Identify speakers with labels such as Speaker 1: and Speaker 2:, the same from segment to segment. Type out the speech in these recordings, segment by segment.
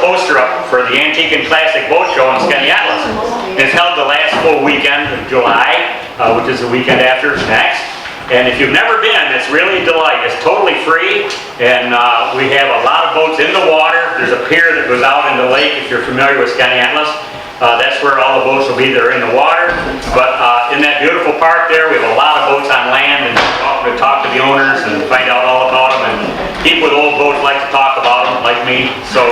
Speaker 1: poster up for the Antique and Classic Boat Show in Skaneateles. It's held the last full weekend of July, which is the weekend after next. And if you've never been, it's really a delight. It's totally free, and we have a lot of boats in the water. There's a pier that goes out in the lake, if you're familiar with Skaneateles. That's where all the boats will be. They're in the water. But in that beautiful park there, we have a lot of boats on land, and we talk to the owners and find out all about them. And people with old boats like to talk about them, like me. So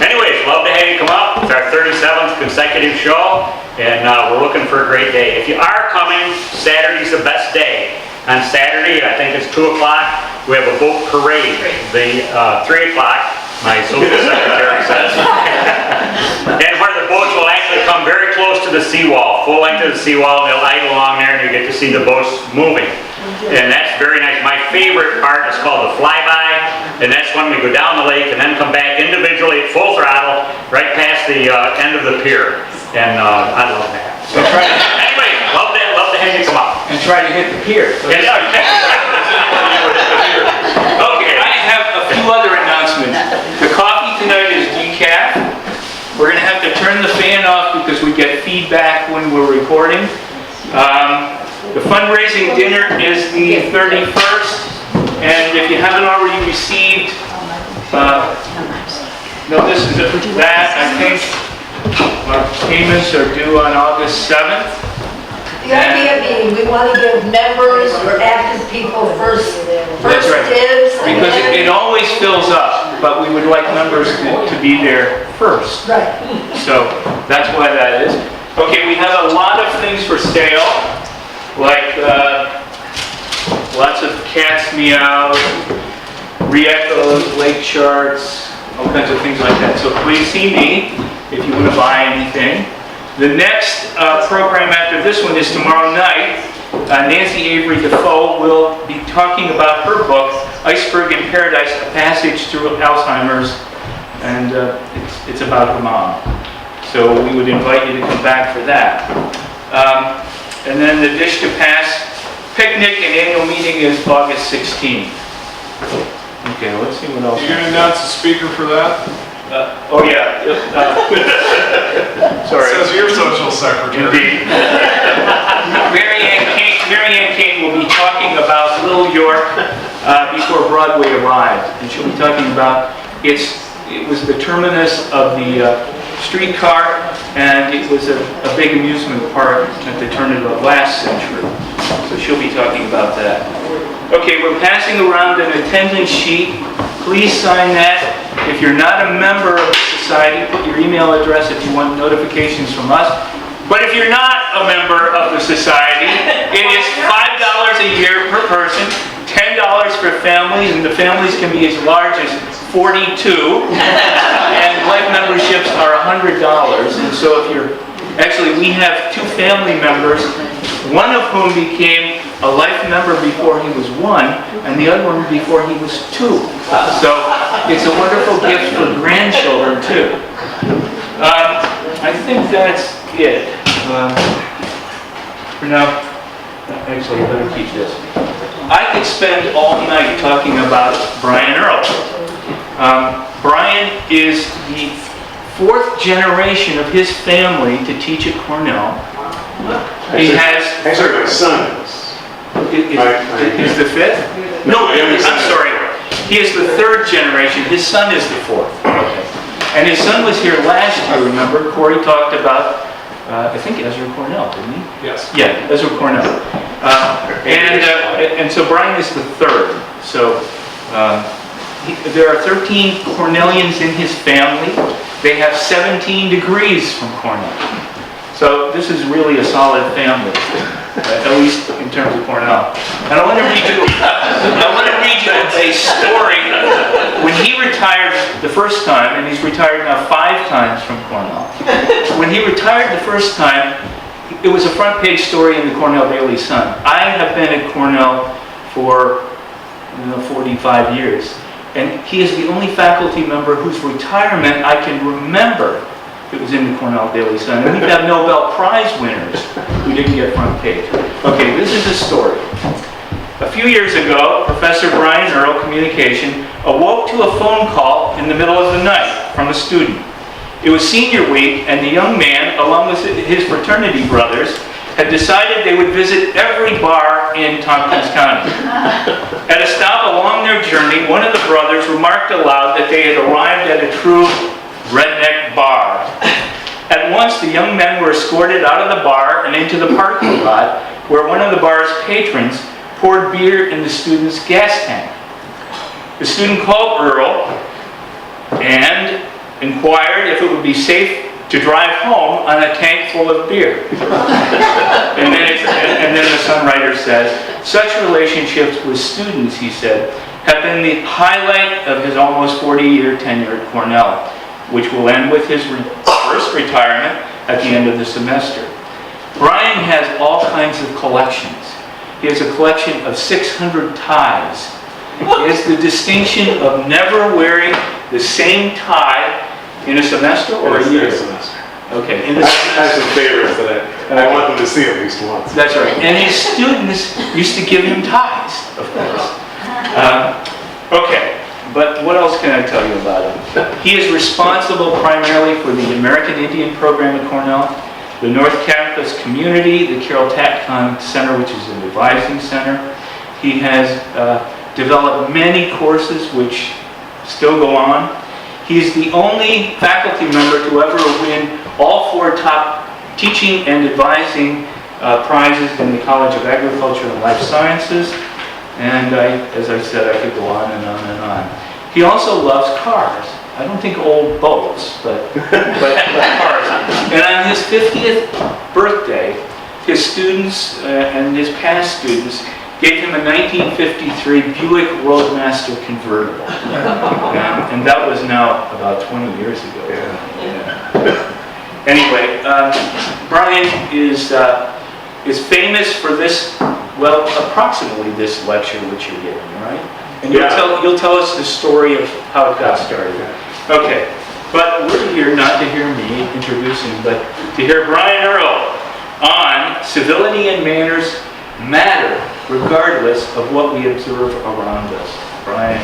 Speaker 1: anyways, love to have you come up. It's our 37th consecutive show, and we're looking for a great day. If you are coming, Saturday's the best day. On Saturday, I think it's 2 o'clock, we have a boat parade. The 3 o'clock, my social secretary says. And where the boats will actually come very close to the seawall, full length of the seawall, and they'll idle along there, and you get to see the boats moving. And that's very nice. My favorite part is called the flyby, and that's when we go down the lake and then come back individually at full throttle, right past the end of the pier. And I love that. So, anyway, love to have you come up.
Speaker 2: And try to hit the pier.
Speaker 1: Okay,
Speaker 2: I have a few other announcements. The coffee tonight is decaf. We're going to have to turn the fan off because we get feedback when we're recording. The fundraising dinner is the 31st, and if you haven't already received notice of that, I think our payments are due on August 7th.
Speaker 3: The idea being, we want to give members or active people first dibs.
Speaker 2: Because it always fills up, but we would like members to be there first.
Speaker 3: Right.
Speaker 2: So that's why that is. Okay, we have a lot of things for sale, like lots of cats meow, re-echoes, lake charts, all kinds of things like that. So please see me if you want to buy anything. The next program after this one is tomorrow night. Nancy Avery Defoe will be talking about her book, Iceberg in Paradise, A Passage Through Alzheimer's, and it's about her mom. So we would invite you to come back for that. And then the Dish to Pass picnic and annual meeting is August 16th. Okay, let's see what else.
Speaker 4: You're going to announce a speaker for that?
Speaker 2: Oh yeah. Sorry.
Speaker 4: Says your social secretary.
Speaker 2: Indeed. Mary Ann Kane will be talking about Little York before Broadway arrived, and she'll be talking about it was the terminus of the streetcar, and it was a big amusement park at the turn of the last century. So she'll be talking about that. Okay, we're passing around an attendance sheet. Please sign that. If you're not a member of the society, put your email address if you want notifications from us. But if you're not a member of the society, it is $5 a year per person, $10 for families, and the families can be as large as 42. And life memberships are $100. And so if you're, actually we have 2 family members, one of whom became a life member before he was 1, and the other one before he was 2. So it's a wonderful gift for grandchildren too. I think that's it. For now, actually, I better keep this. I could spend all night talking about Brian Earle. Brian is the 4th generation of his family to teach at Cornell. He has...
Speaker 5: Actually, my son is.
Speaker 2: Is the 5th? No, I'm sorry. He is the 3rd generation. His son is the 4th. Okay. And his son was here last year, remember? Corey talked about, I think Ezra Cornell, didn't he?
Speaker 4: Yes.
Speaker 2: Yeah, Ezra Cornell. And so Brian is the 3rd. So there are 13 Cornellians in his family. They have 17 degrees from Cornell. So this is really a solid family, at least in terms of Cornell. And I want to read you a story. When he retired the first time, and he's retired now 5 times from Cornell. When he retired the first time, it was a front page story in the Cornell Daily Sun. I have been at Cornell for 45 years, and he is the only faculty member whose retirement I can remember. It was in the Cornell Daily Sun. And we have Nobel Prize winners who didn't get front page. Okay, this is a story. A few years ago, Professor Brian Earle, communication, awoke to a phone call in the middle of the night. from a student. It was senior week, and the young man, along with his fraternity brothers, had decided they would visit every bar in Tompkins County. At a stop along their journey, one of the brothers remarked aloud that they had arrived at a true redneck bar. At once, the young men were escorted out of the bar and into the parking lot, where one of the bar's patrons poured beer in the student's gas tank. The student called Earle and inquired if it would be safe to drive home on a tank full of beer. and then the Sunwriter says, such relationships with students, he said, have been the highlight of his almost 40-year tenure at Cornell, which will end with his first retirement at the end of the semester. Brian has all kinds of collections. He has a collection of 600 ties. He has the distinction of never wearing the same tie in a semester or a year?
Speaker 5: In a semester.
Speaker 2: Okay.
Speaker 5: I have some favorites that I want them to see at least once.
Speaker 2: That's right. And his students used to give him ties, of course. Okay, but what else can I tell you about him? He is responsible primarily for the American Indian program at Cornell, the North Campus community, the Carroll Tatcon Center, which is an advising center. He has developed many courses which still go on. He's the only faculty member to ever win all 4 top teaching and advising prizes in the College of Agriculture and Life Sciences. And as I said, I could go on and on and on. He also loves cars. I don't think old boats, but cars. And on his 50th birthday, his students and his past students gave him a 1953 Buick Roadmaster convertible. And that was now about 20 years ago. Yeah. Anyway, Brian is famous for this, well, approximately this lecture which you're giving, right? And you'll tell us the story of how it got started. Okay, but we're here not to hear me introducing, but to hear Brian Earle on civility and manners matter regardless of what we observe around us. Brian.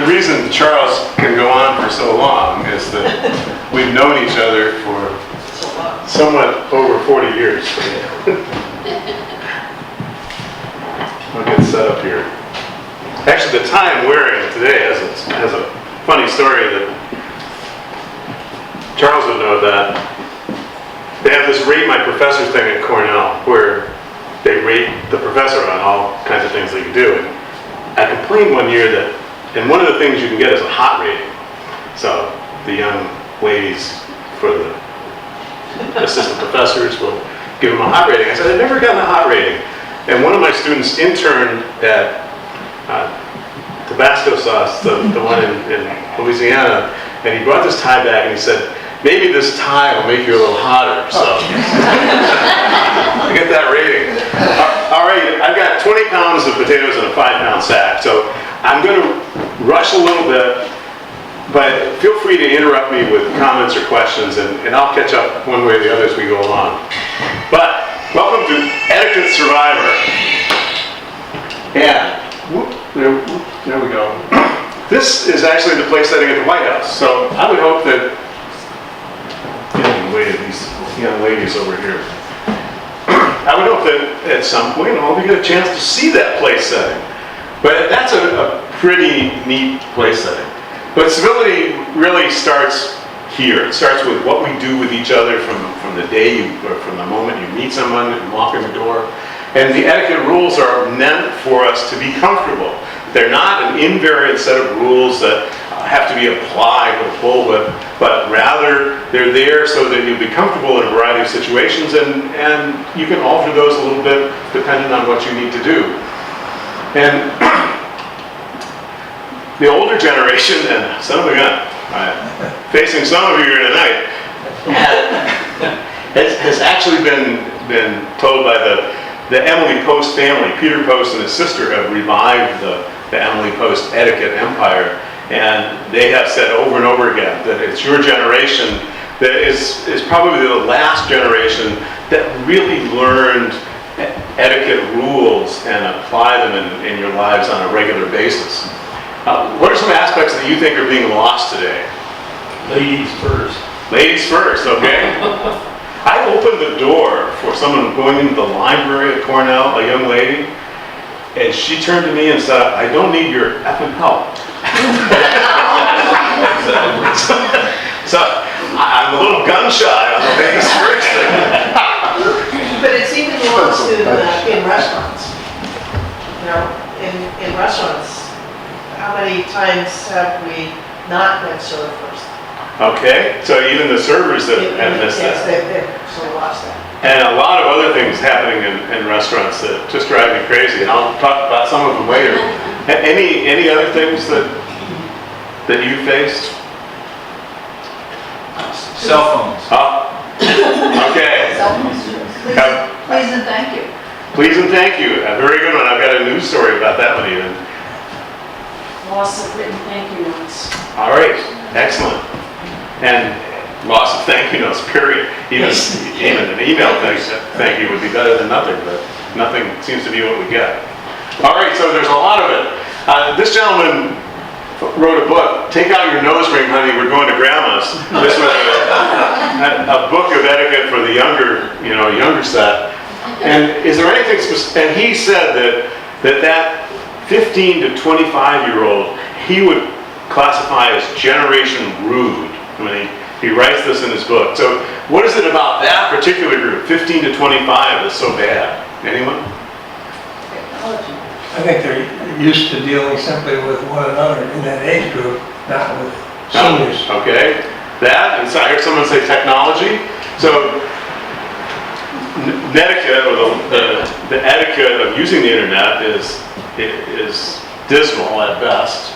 Speaker 5: The reason Charles can go on for so long is that we've known each other for somewhat over 40 years. I'll get set up here. Actually, the tie I'm wearing today has a funny story that Charles would know that. They have this rate my professor thing at Cornell where they rate the professor on all kinds of things that you do. And I complained one year that, and one of the things you can get is a hot rating. So the young ladies for the assistant professors will give them a hot rating. I said, I've never gotten a hot rating. And one of my students interned at Tabasco Sauce, the one in Louisiana, and he brought this tie back and he said, maybe this tie will make you a little hotter, so. I get that rating. All right, I've got 20 pounds of potatoes in a 5-pound sack, so I'm going to rush a little bit, but feel free to interrupt me with comments or questions, and I'll catch up one way or the other as we go along. But welcome to Etiquette Survivor. And there we go. This is actually the place setting at the White House, so I would hope that getting away to these young ladies over here. I would hope that at some point I'll get a chance to see that place setting. But that's a pretty neat place setting. But civility really starts here. It starts with what we do with each other from the day or from the moment you meet someone and walk in the door. And the etiquette rules are meant for us to be comfortable. They're not an invariant set of rules that have to be applied with a bullwhip, but rather they're there so that you'll be comfortable in a variety of situations, and you can alter those a little bit depending on what you need to do. And the older generation, and son of a gun, facing some of you here tonight, has actually been told by the Emily Post family. Peter Post and his sister have revived the Emily Post etiquette empire, and they have said over and over again that it's your generation that is probably the last generation that really learned etiquette rules and apply them in your lives on a regular basis. What are some aspects that you think are being lost today?
Speaker 6: Ladies first.
Speaker 5: Ladies first, okay? I opened the door for someone going into the library at Cornell, a young lady, and she turned to me and said, "I don't need your effing help." So I'm a little gun shy on the ladies first thing.
Speaker 7: But it's even lost in restaurants. You know, in restaurants, how many times have we not been served first?
Speaker 5: Okay, so even the servers that have missed
Speaker 7: Yes,
Speaker 5: that.
Speaker 7: they've sort of lost that.
Speaker 5: And a lot of other things happening in restaurants that just drive me crazy, and I'll talk about some of them later. Any other things that you faced?
Speaker 2: Cell phones.
Speaker 5: Okay.
Speaker 3: Please and thank you.
Speaker 5: Please and thank you. A very good one. I've got a news story about that one even.
Speaker 7: Loss of written thank you notes.
Speaker 5: All right, excellent. And loss of thank you notes, period. Even an email thank you would be better than nothing, but nothing seems to be what we get. All right, so there's a lot of it. This gentleman wrote a book, Take Out Your Nose Ring, Honey, We're Going to Grandma's. This was a book of etiquette for the younger set. And is there anything and he said that 15 to 25-year-old, he would classify as Generation Rude when he writes this in his book. So what is it about that particular group, 15 to 25, that's so bad? Anyone?
Speaker 6: I think they're used to dealing simply with one another in that age group, not with seniors.
Speaker 5: Okay, that, and so I heard someone say technology. So netiquette, or the etiquette of using the internet is dismal at best.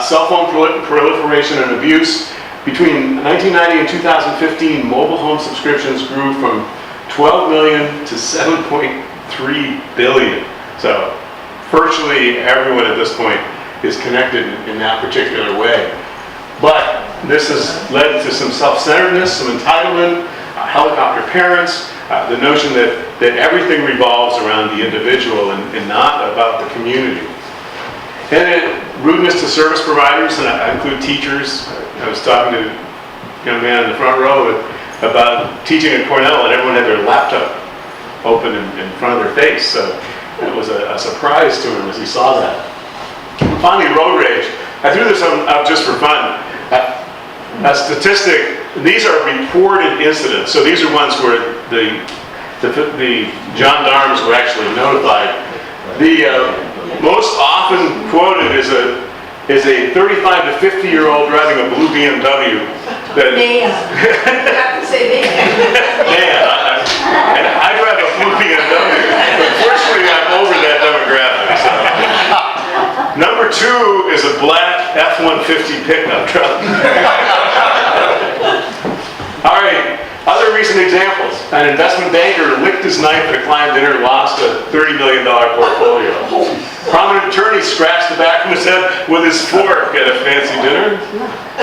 Speaker 5: Cell phone proliferation and abuse. Between 1990 and 2015, mobile home subscriptions grew from 12 million to 7.3 billion. So virtually everyone at this point is connected in that particular way. But this has led to some self-centeredness, some entitlement, helicopter parents, the notion that everything revolves around the individual and not about the community. And rudeness to service providers, and I include teachers. I was talking to a young man in the front row about teaching at Cornell, and everyone had their laptop open in front of their face. So it was a surprise to him as he saw that. And finally, road rage. I threw this out just for fun. A statistic, these are reported incidents. So these are ones where the gendarmes were actually notified. The most often quoted is a 35 to 50-year-old driving a blue BMW.
Speaker 3: Man. You have to say man.
Speaker 5: And I drive a blue BMW. But fortunately, I'm over that demographic. So. Number 2 is a black F-150 pickup truck. All right, other recent examples. An investment banker licked his knife at a client dinner, lost a $30 million portfolio. Prominent attorney scratched the back of his head with his fork at a fancy dinner.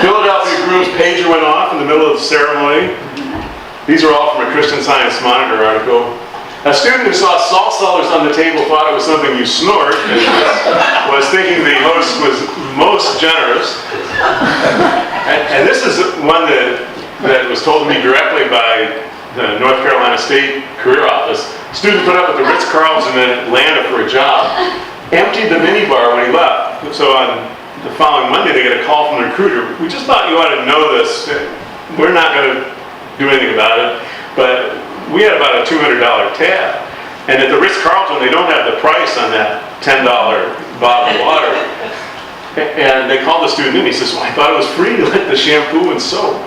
Speaker 5: Philadelphia groom's pager went off in the middle of the ceremony. These are all from a Christian Science Monitor article. A student who saw salt cellars on the table thought it was something you snort and was thinking the host was most generous. And this is one that was told to me directly by the North Carolina State Career Office. Student put up at the Ritz-Carlton in Atlanta for a job, emptied the minibar when he left. So on the following Monday, they get a call from the recruiter. We just thought you ought to know this. We're not going to do anything about it, but we had about a $200 tab. And at the Ritz-Carlton, they don't have the price on that $10 bottle of water. And they called the student in. He says, well, I thought it was free to lick the shampoo and soap.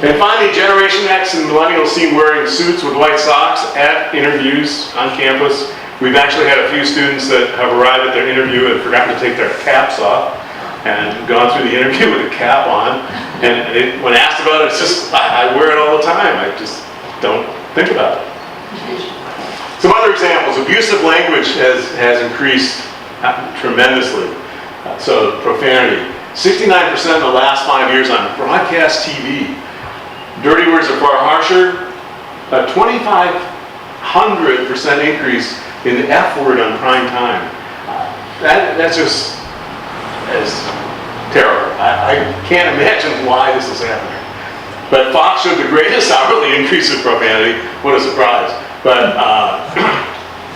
Speaker 5: And finally, Generation X and millennials seen wearing suits with white socks at interviews on campus. We've actually had a few students that have arrived at their interview and forgotten to take their caps off and gone through the interview with a cap on. And when asked about it, it's just, I wear it all the time. I just don't think about it. Some other examples. Abusive language has increased tremendously. So profanity. 69% in the last 5 years on broadcast TV. Dirty words are far harsher. 25 100% increase in the F word on prime time. That's just as terrible. I can't imagine why this is happening. But Fox showed the greatest hourly increase in profanity. What a surprise. But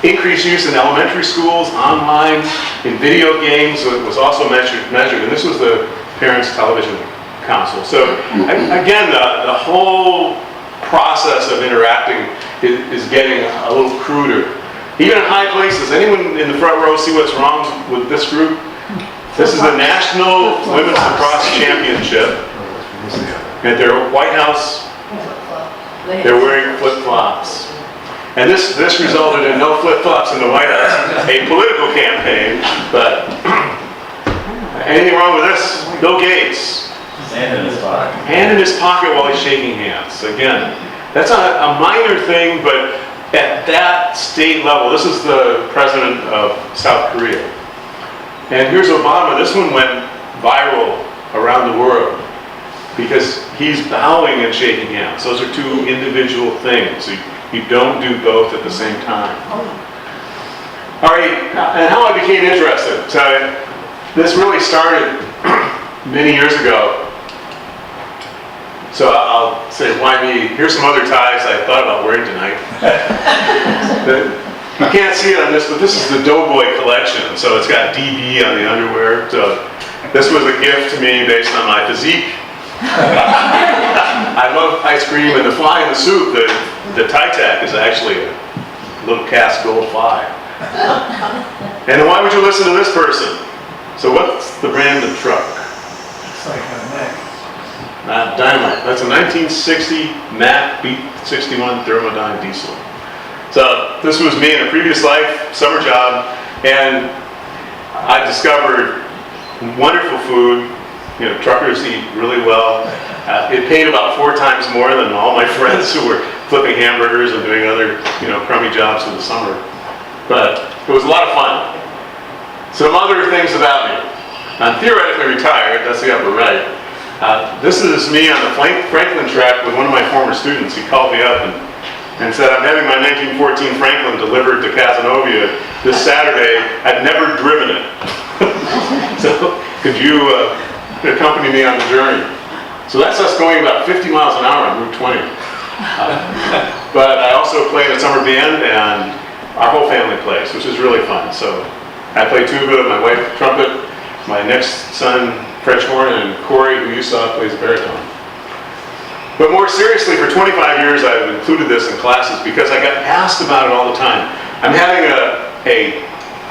Speaker 5: increased use in elementary schools, online, in video games was also measured. And this was the Parents Television Council. So again, the whole process of interacting is getting a little cruder. Even in high places, anyone in the front row see what's wrong with this group? This is the National Women's Lacrosse Championship. At their White House, they're wearing flip-flops. And this resulted in no flip-flops in the White House, a political campaign, but anything wrong with this? Bill Gates.
Speaker 8: Hand in his pocket.
Speaker 5: Hand in his pocket while he's shaking hands. Again, that's a minor thing, but at that state level, this is the president of South Korea. And here's Obama. This one went viral around the world because he's bowing and shaking hands. Those are two individual things. You don't do both at the same time. All right, and how I became interested. So this really started many years ago. So I'll say, why me? Here's some other ties I thought about wearing tonight. You can't see it on this, but this is the Doughboy collection. So it's got DB on the underwear. So this was a gift to me based on my physique. I love ice cream, and the fly in the soup, the Tic-Tac is actually a little cast gold fly. And why would you listen to this person? So what's the brand of truck?
Speaker 6: It's like a Mac.
Speaker 5: Dynamite. That's a 1960 Mack B61 Thermodyne diesel. So this was me in a previous life, summer job, and I discovered wonderful food. You know, truckers eat really well. It paid about 4 times more than all my friends who were flipping hamburgers and doing other, crummy jobs for the summer. But it was a lot of fun. Some other things about me. I'm theoretically retired, that's the upper right. This is me on the Franklin track with one of my former students. He called me up and said, I'm having my 1914 Franklin delivered to Cazenovia this Saturday. I'd never driven it. So could you accompany me on the journey? So that's us going about 50 miles an hour on Route 20. But I also play in a summer band, and our whole family plays, which is really fun. So I play tuba, my wife trumpet, my next son French horn, and Corey, who you saw, plays baritone. But more seriously, for 25 years I've included this in classes because I got asked about it all the time. I'm having a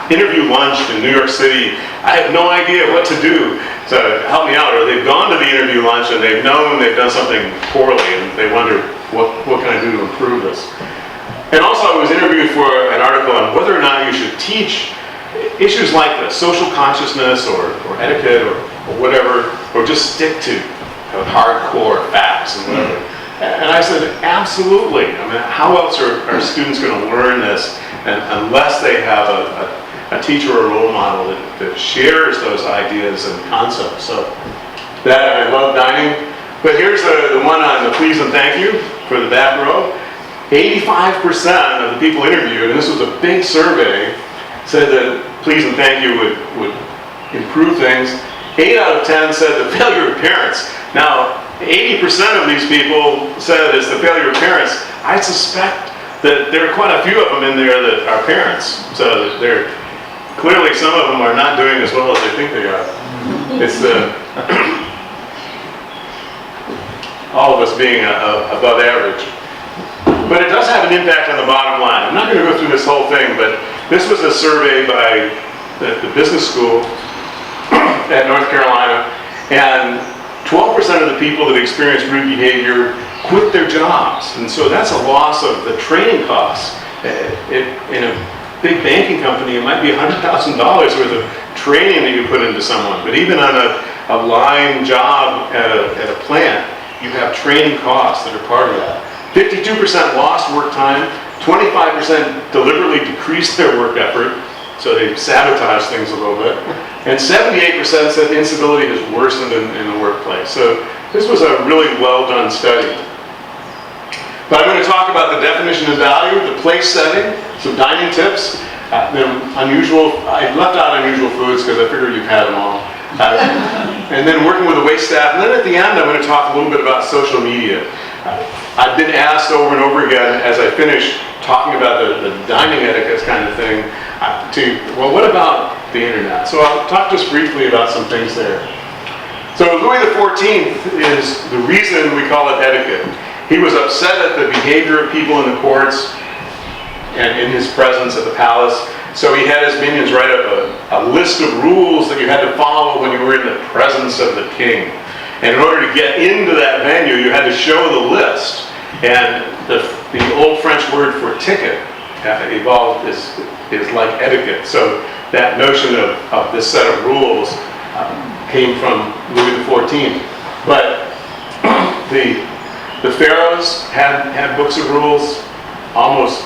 Speaker 5: interview lunch in New York City. I have no idea what to do to help me out. Or they've gone to the interview lunch and they've known they've done something poorly and they wonder, what can I do to improve this? And also I was interviewed for an article on whether or not you should teach issues like this, social consciousness or etiquette or whatever, or just stick to hardcore facts and whatever. And I said, absolutely. I mean, how else are students going to learn this unless they have a teacher or a role model that shares those ideas and concepts? So that, I love dining. But here's the one on the please and thank you for the back row. 85% of the people interviewed, and this was a big survey, said that please and thank you would improve things. 8 out of 10 said the failure of parents. Now, 80% of these people said it's the failure of parents. I suspect that there are quite a few of them in there that are parents. So they're clearly, some of them are not doing as well as they think they are. It's all of us being above average. But it does have an impact on the bottom line. I'm not going to go through this whole thing, but this was a survey by the business school at North Carolina, and 12% of the people that experienced rude behavior quit their jobs. And so that's a loss of the training costs. In a big banking company, it might be $100,000 worth of training that you put into someone. But even on a line job at a plant, you have training costs that are part of that. 52% lost work time, 25% deliberately decreased their work effort, so they sabotage things a little bit, and 78% said instability has worsened in the workplace. So this was a really well done study. But I'm going to talk about the definition of value, the place setting, some dining tips, I left out unusual foods because I figured you've had them all. And then working with the wait staff. And then at the end, I'm going to talk a little bit about social media. I've been asked over and over again as I finish talking about the dining etiquette kind of thing, well, what about the internet? So I'll talk just briefly about some things there. So Louis XIV is the reason we call it etiquette. He was upset at the behavior of people in the courts and in his presence at the palace. So he had his minions write up a list of rules that you had to follow when you were in the presence of the king. And in order to get into that venue, you had to show the list. And the old French word for ticket evolved is like etiquette. So that notion of this set of rules came from Louis XIV. But the pharaohs had books of rules almost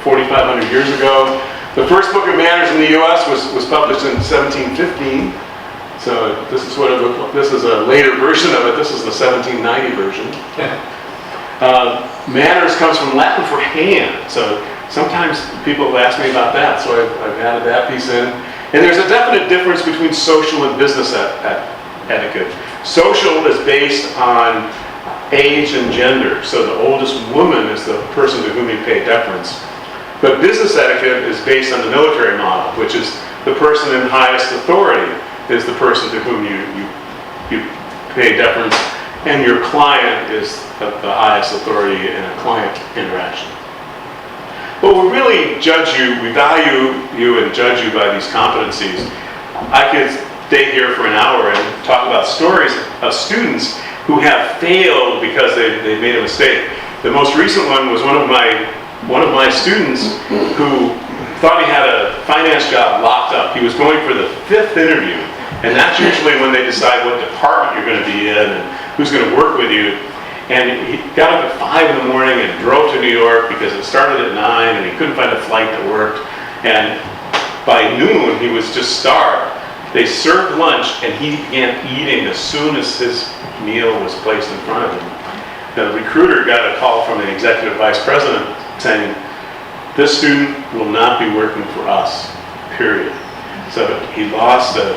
Speaker 5: 4,500 years ago. The first book of manners in the U.S. was published in 1715. So this is what it looked like. This is a later version of it. This is the 1790 version. Manners comes from Latin for hand. So sometimes people have asked me about that. So I've added that piece in. And there's a definite difference between social and business etiquette. Social is based on age and gender. So the oldest woman is the person to whom you pay deference. But business etiquette is based on the military model, which is the person in highest authority is the person to whom you pay deference, and your client is the highest authority in a client interaction. But we really judge you, we value you and judge you by these competencies. I could stay here for an hour and talk about stories of students who have failed because they made a mistake. The most recent one was one of my students who thought he had a finance job locked up. He was going for the 5th interview, and that's usually when they decide what department you're going to be in and who's going to work with you. And he got up at 5 in the morning and drove to New York because it started at 9 and he couldn't find a flight that worked. And by noon, he was just starved. They served lunch and he began eating as soon as his meal was placed in front of him. The recruiter got a call from the executive vice president saying, "This student will not be working for us, period." So he lost a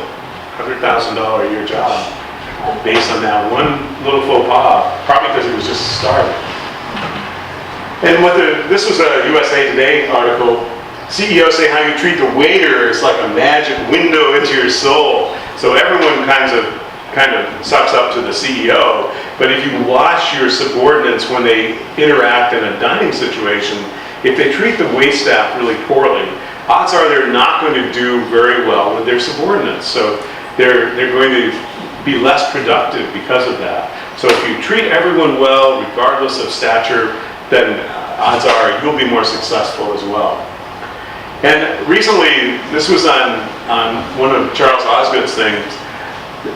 Speaker 5: $100,000 a year job based on that one little faux pas, probably because he was just starving. And this was a USA Today article. CEOs say how you treat the waiter is like a magic window into your soul. So everyone kind of sucks up to the CEO, but if you watch your subordinates when they interact in a dining situation, if they treat the waitstaff really poorly, odds are they're not going to do very well with their subordinates. So they're going to be less productive because of that. So if you treat everyone well, regardless of stature, then odds are you'll be more successful as well. And recently, this was on one of Charles Osgood's things,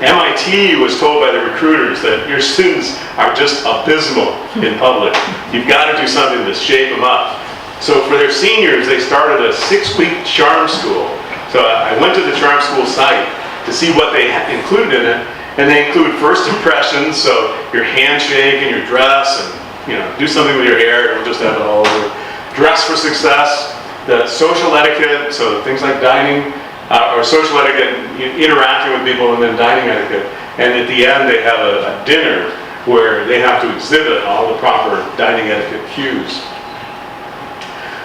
Speaker 5: MIT was told by the recruiters that your students are just abysmal in public. You've got to do something to shape them up. So for their seniors, they started a 6-week charm school. So I went to the charm school site to see what they included in it, and they include first impressions, so your handshake and your dress, and do something with your hair, don't just have it all over. Dress for success, the social etiquette, so things like dining, or social etiquette, interacting with people, and then dining etiquette. And at the end, they have a dinner where they have to exhibit all the proper dining etiquette cues.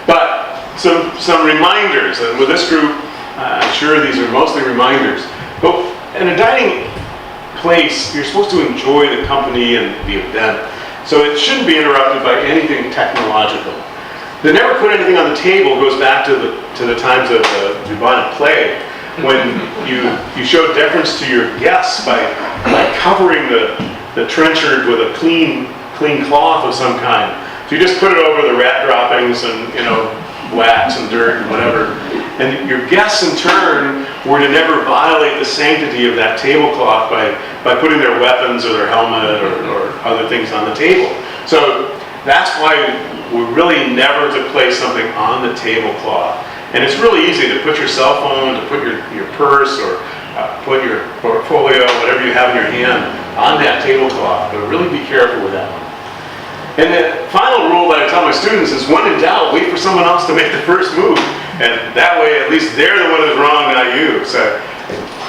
Speaker 5: But some reminders, and with this group, I'm sure these are mostly reminders. But in a dining place, you're supposed to enjoy the company and the event. So it shouldn't be interrupted by anything technological. The never put anything on the table goes back to the times of the bubonic plague, when you showed deference to your guests by covering the trenchard with a clean cloth of some kind. So you just put it over the rat droppings and wax and dirt and whatever. And your guests in turn were to never violate the sanctity of that tablecloth by putting their weapons or their helmet or other things on the table. So that's why we're really never to place something on the tablecloth. And it's really easy to put your cell phone, to put your purse, or put your portfolio, whatever you have in your hand, on that tablecloth. But really be careful with that one. And the final rule that I tell my students is, when in doubt, wait for someone else to make the first move. And that way, at least they're the one who's wrong, not you. So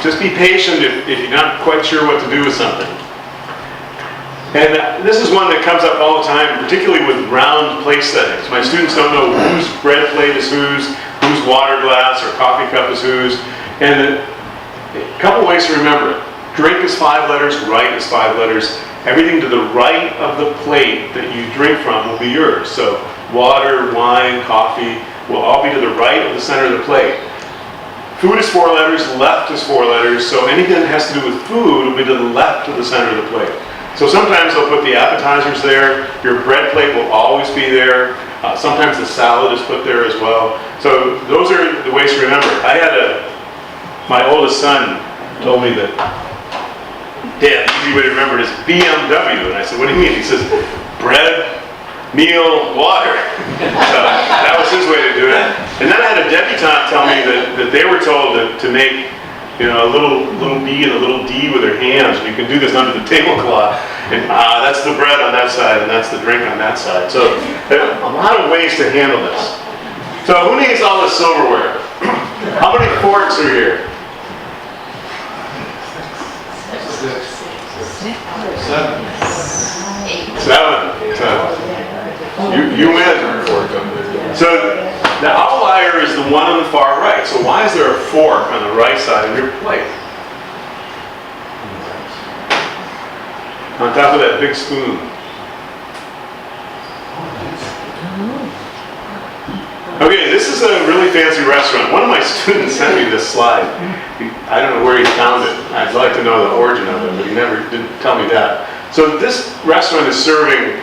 Speaker 5: just be patient if you're not quite sure what to do with something. And this is one that comes up all the time, particularly with round plate settings. My students don't know whose bread plate is whose water glass or coffee cup is whose. And a couple ways to remember it. Drink is 5 letters, right is 5 letters. Everything to the right of the plate that you drink from will be yours. So water, wine, coffee will all be to the right of the center of the plate. Food is 4 letters, left is 4 letters, so anything that has to do with food will be to the left of the center of the plate. So sometimes they'll put the appetizers there, your bread plate will always be there, sometimes the salad is put there as well. So those are the ways to remember. I had my oldest son told me that, Dad, the easy way to remember it is BMW. And I said, what do you mean? He says, bread, meal, water. So that was his way to do it. And then I had a debutante tell me that they were told to make, you know, a little B and a little D with their hands. And you can do this under the tablecloth. And that's the bread on that side, and that's the drink on that side. So there are a lot of ways to handle this. So who needs all this silverware? How many forks are here? 7. You win. So the outlier is the one on the far right. So why is there a fork on the right side of your plate? On top of that big spoon. Okay, this is a really fancy restaurant. One of my students sent me this slide. I don't know where he found it. I'd like to know the origin of it, but he never didn't tell me that. So this restaurant is serving,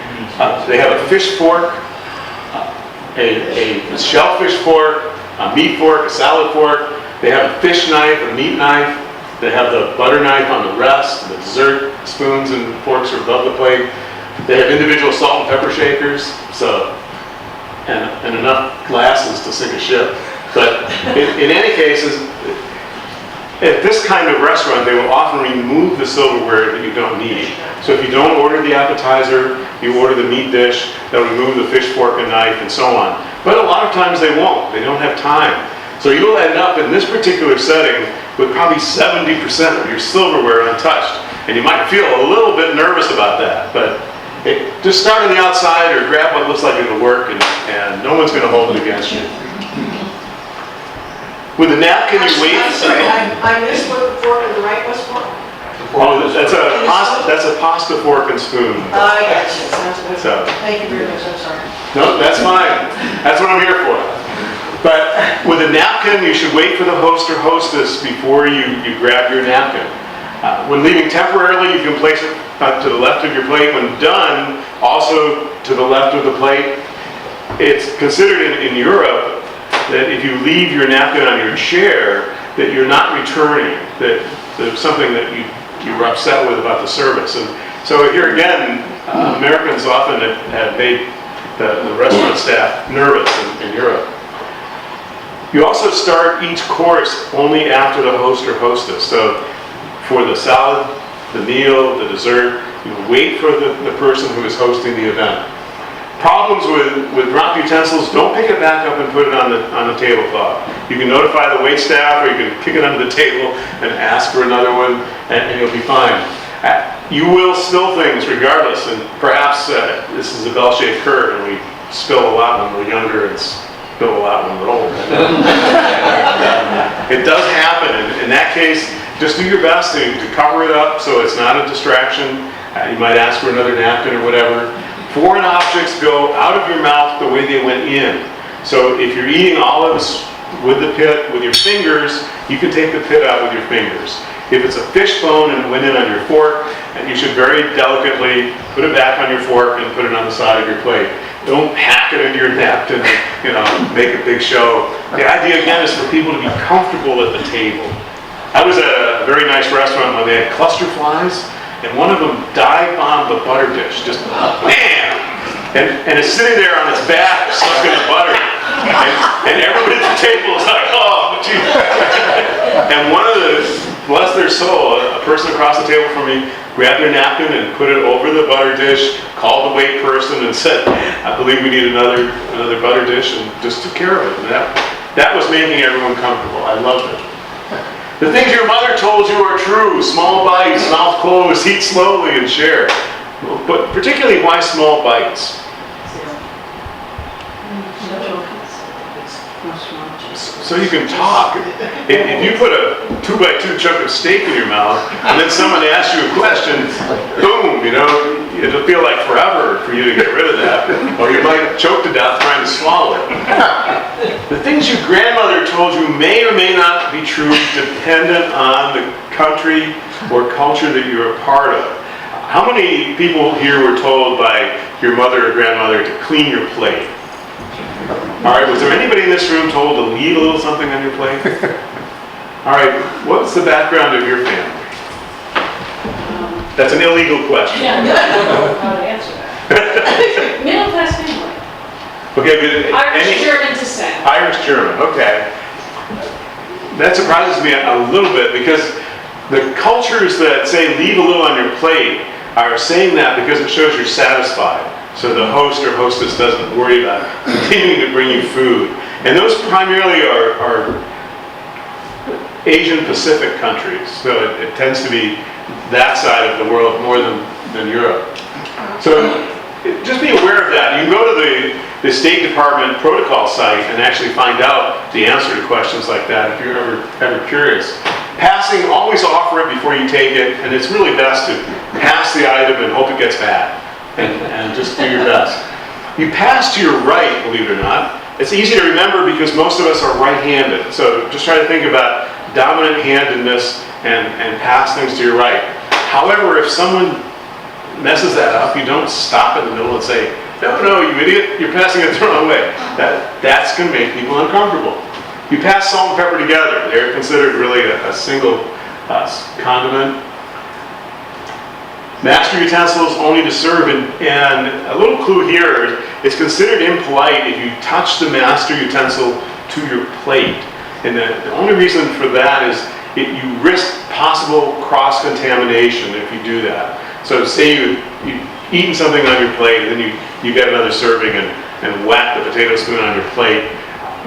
Speaker 5: they have a fish fork, a shellfish fork, a meat fork, a salad fork. They have a fish knife, a meat knife. They have the butter knife on the rest. The dessert spoons and forks are above the plate. They have individual salt and pepper shakers, so and enough glasses to sink a ship. But in any case, at this kind of restaurant, they will often remove the silverware that you don't need. So if you don't order the appetizer, you order the meat dish, they'll remove the fish fork and knife and so on. But a lot of times they won't. They don't have time. So you'll end up in this particular setting with probably 70% of your silverware untouched. And you might feel a little bit nervous about that, but just start on the outside or grab what looks like it'll work, and no one's going to hold it against you. With a napkin, you wait.
Speaker 7: I'm sorry, I missed what the fork on the right was for.
Speaker 5: Oh, that's a pasta fork and spoon.
Speaker 7: I got you, sounds good.
Speaker 5: So.
Speaker 7: Thank you very much, I'm sorry.
Speaker 5: No, that's fine. That's what I'm here for. But with a napkin, you should wait for the host or hostess before you grab your napkin. When leaving temporarily, you can place it to the left of your plate. When done, also to the left of the plate. It's considered in Europe that if you leave your napkin on your chair, that you're not returning, that there's something that you were upset with about the service. And so here again, Americans often have made the restaurant staff nervous in Europe. You also start each course only after the host or hostess. So for the salad, the meal, the dessert, you wait for the person who is hosting the event. Problems with dropped utensils, don't pick it back up and put it on the tablecloth. You can notify the wait staff, or you can kick it under the table and ask for another one, and you'll be fine. You will spill things regardless, and perhaps this is a bell-shaped curve, and we spill a lot when we're younger and spill a lot when we're older. It does happen. In that case, just do your best to cover it up so it's not a distraction. You might ask for another napkin or whatever. Foreign objects go out of your mouth the way they went in. So if you're eating olives with the pit, with your fingers, you can take the pit out with your fingers. If it's a fish bone and it went in on your fork, and you should very delicately put it back on your fork and put it on the side of your plate. Don't hack it into your napkin, make a big show. The idea again is for people to be comfortable at the table. I was at a very nice restaurant when they had cluster flies, and one of them dive-bombed the butter dish, just bam! And it's sitting there on its back, stuck in the butter. And everybody at the table is like, oh, geez. And one of the, bless their soul, a person across the table from me grabbed their napkin and put it over the butter dish, called the wait person and said, I believe we need another butter dish, and just took care of it. And that was making everyone comfortable. I loved it. The things your mother told you are true. Small bites, mouth closed, eat slowly and share. But particularly, why small bites? So you can talk. If you put a 2x2 chunk of steak in your mouth, and then someone asks you a question, boom, it'll feel like forever for you to get rid of that, or you might choke to death trying to swallow it. The things your grandmother told you may or may not be true, dependent on the country or culture that you're a part of. How many people here were told by your mother or grandmother to clean your plate? All right, was there anybody in this room told to leave a little something on your plate? All right, what's the background of your family? That's an illegal question.
Speaker 8: Yeah, no, I don't know how to answer that. Middle class family.
Speaker 5: Okay, but
Speaker 8: Irish German descent.
Speaker 5: Irish German, okay. That surprises me a little bit, because the cultures that say leave a little on your plate are saying that because it shows you're satisfied. So the host or hostess doesn't worry about continuing to bring you food. And those primarily are Asian Pacific countries. So it tends to be that side of the world more than Europe. So just be aware of that. You can go to the State Department protocol site and actually find out the answer to questions like that if you're ever curious. Passing, always offer it before you take it, and it's really best to pass the item and hope it gets bad. And just do your best. You pass to your right, believe it or not. It's easy to remember because most of us are right-handed. So just try to think about dominant-handedness and pass things to your right. However, if someone messes that up, you don't stop in the middle and say, no, you idiot, you're passing it the wrong way. That's going to make people uncomfortable. You pass salt and pepper together. They're considered really a single condiment. Master utensils only to serve, and a little clue here, it's considered impolite if you touch the master utensil to your plate. And the only reason for that is you risk possible cross-contamination if you do that. So say you've eaten something on your plate, and then you get another serving and whack the potato spoon on your plate,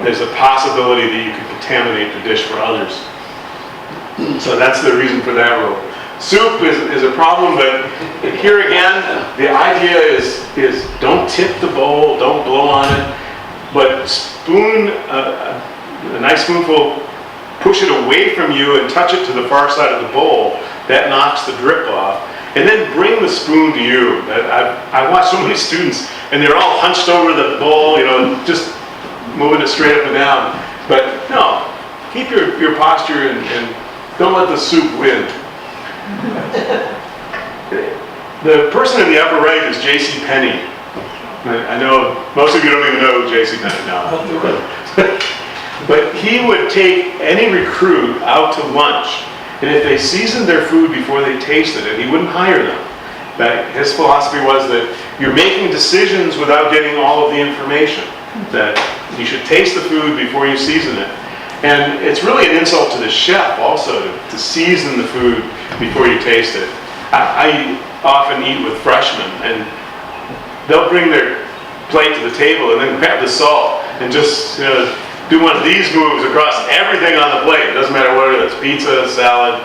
Speaker 5: there's a possibility that you could contaminate the dish for others. So that's the reason for that rule. Soup is a problem, but here again, the idea is don't tip the bowl, don't blow on it, but spoon, a nice spoonful, push it away from you and touch it to the far side of the bowl. That knocks the drip off. And then bring the spoon to you. I've watched so many students, and they're all hunched over the bowl, just moving it straight up and down. But no, keep your posture and don't let the soup win. The person in the upper right is J.C. Penney. I know most of you don't even know J.C. Penney now. But he would take any recruit out to lunch, and if they seasoned their food before they tasted it, he wouldn't hire them. But his philosophy was that you're making decisions without getting all of the information, that you should taste the food before you season it. And it's really an insult to the chef also to season the food before you taste it. I often eat with freshmen, and they'll bring their plate to the table and then grab the salt and just do one of these moves across everything on the plate. It doesn't matter what it is, pizza, salad,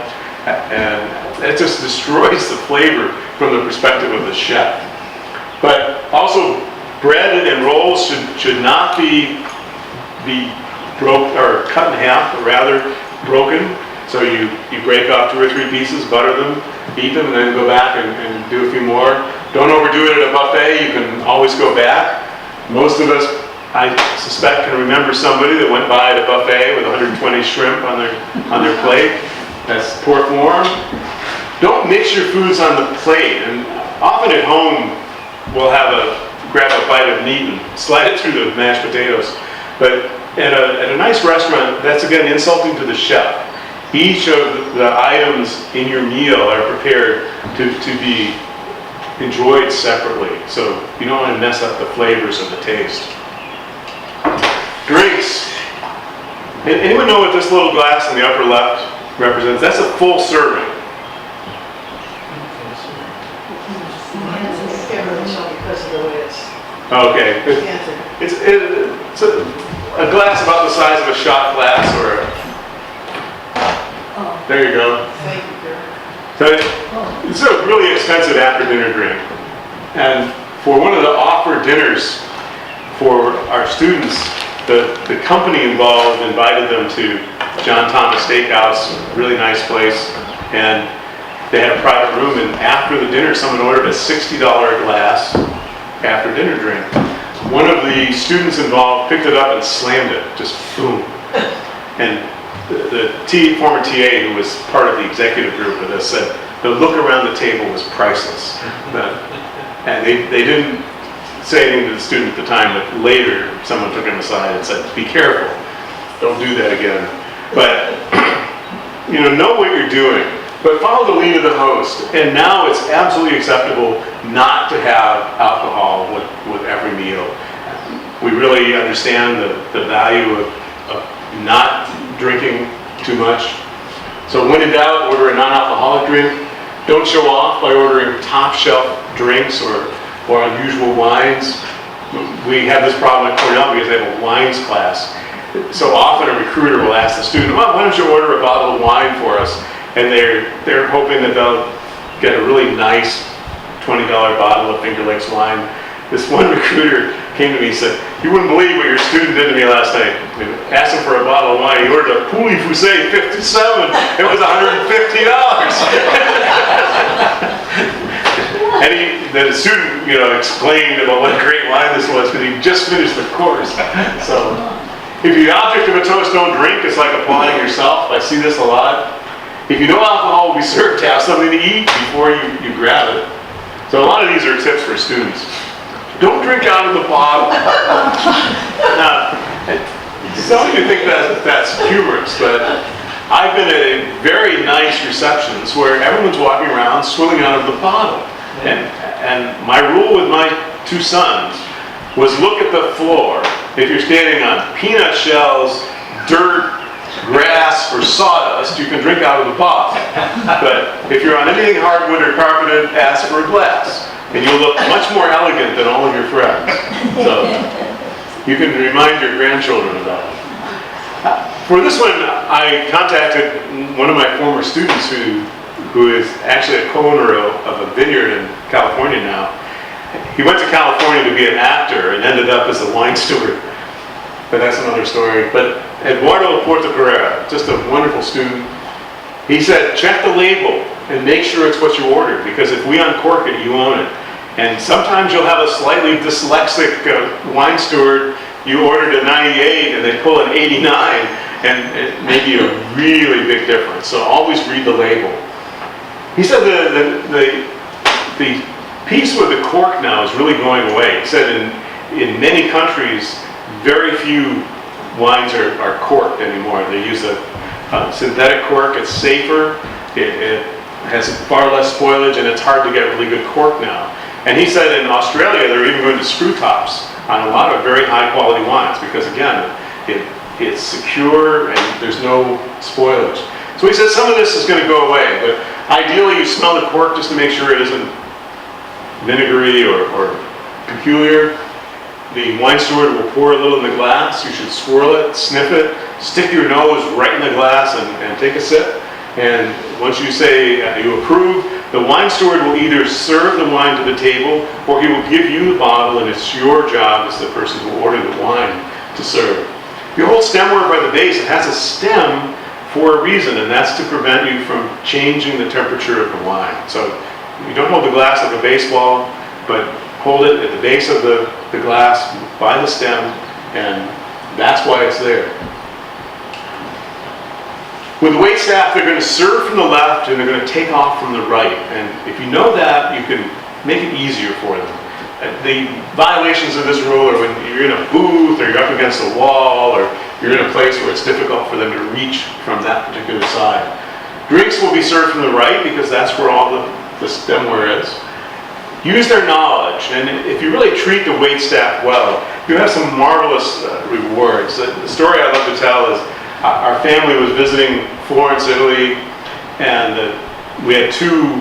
Speaker 5: and it just destroys the flavor from the perspective of the chef. But also, bread and rolls should not be broke or cut in half, but rather broken. So you break off 2 or 3 pieces, butter them, eat them, and then go back and do a few more. Don't overdo it at a buffet. You can always go back. Most of us, I suspect, can remember somebody that went by at a buffet with 120 shrimp on their plate. That's poor form. Don't mix your foods on the plate. And often at home, we'll grab a bite of meat and slide it through the mashed potatoes. But at a nice restaurant, that's again insulting to the chef. Each of the items in your meal are prepared to be enjoyed separately. So you don't want to mess up the flavors of the taste. Drinks. Anyone know what this little glass in the upper left represents? That's a full serving. Okay.
Speaker 7: Answer.
Speaker 5: It's a glass about the size of a shot glass or there you go.
Speaker 7: Thank you, Gary.
Speaker 5: So it's a really expensive after dinner drink. And for one of the offer dinners for our students, the company involved invited them to John Thomas Steakhouse, really nice place, and they had a private room, and after the dinner someone ordered a $60 glass after dinner drink. One of the students involved picked it up and slammed it, just boom. And the former TA who was part of the executive group with us said the look around the table was priceless. And they didn't say anything to the student at the time, but later someone took him aside and said, be careful, don't do that again. But, know what you're doing, but follow the lead of the host. And now it's absolutely acceptable not to have alcohol with every meal. We really understand the value of not drinking too much. So when in doubt, order a non-alcoholic drink. Don't show off by ordering top shelf drinks or unusual wines. We have this problem at Cornell because they have a wines class. So often a recruiter will ask the student, well, why don't you order a bottle of wine for us? And they're hoping that they'll get a really nice $20 bottle of Finger Lakes wine. This one recruiter came to me and said, you wouldn't believe what your student did to me last night. We asked him for a bottle of wine. He ordered a Pouilly Foussé 57. It was $150. And the student, explained about what a great wine this was because he just finished the course. So, if the object of a toast don't drink, it's like applauding yourself. I see this a lot. If you know alcohol will be served, have something to eat before you grab it. So a lot of these are tips for students. Don't drink out of the bottle. Now, some of you think that's humorous, but I've been at a very nice receptions where everyone's walking around swilling out of the bottle. And my rule with my two sons was look at the floor. If you're standing on peanut shells, dirt, grass, or sawdust, you can drink out of the bottle. But if you're on anything hardwood or carpeted, ask for a glass. And you'll look much more elegant than all of your friends. So you can remind your grandchildren of that. For this one, I contacted one of my former students who is actually a co-owner of a vineyard in California now. He went to California to be an actor and ended up as a wine steward. But that's another story. But Eduardo Portocarrera, just a wonderful student, he said, check the label and make sure it's what you ordered, because if we uncork it, you own it. And sometimes you'll have a slightly dyslexic wine steward, you ordered a 98 and they pull an 89, and it may be a really big difference. So always read the label. He said the piece with the cork now is really going away. He said in many countries, very few wines are corked anymore. They use a synthetic cork. It's safer. It has far less spoilage, and it's hard to get really good cork now. And he said in Australia, they're even going to screw tops on a lot of very high quality wines because, again, it's secure and there's no spoilage. So he said some of this is going to go away, but ideally you smell the cork just to make sure it isn't vinegary or peculiar. The wine steward will pour a little in the glass. You should swirl it, sniff it, stick your nose right in the glass and take a sip. And once you say you approve, the wine steward will either serve the wine to the table or he will give you the bottle, and it's your job as the person who ordered the wine to serve. If you hold stemware by the base, it has a stem for a reason, and that's to prevent you from changing the temperature of the wine. So you don't hold the glass like a baseball, but hold it at the base of the glass by the stem, and that's why it's there. With the wait staff, they're going to serve from the left and they're going to take off from the right. And if you know that, you can make it easier for them. The violations of this rule are when you're in a booth or you're up against a wall or you're in a place where it's difficult for them to reach from that particular side. Drinks will be served from the right because that's where all the stemware is. Use their knowledge, and if you really treat the wait staff well, you have some marvelous rewards. The story I love to tell is our family was visiting Florence, Italy, and we had two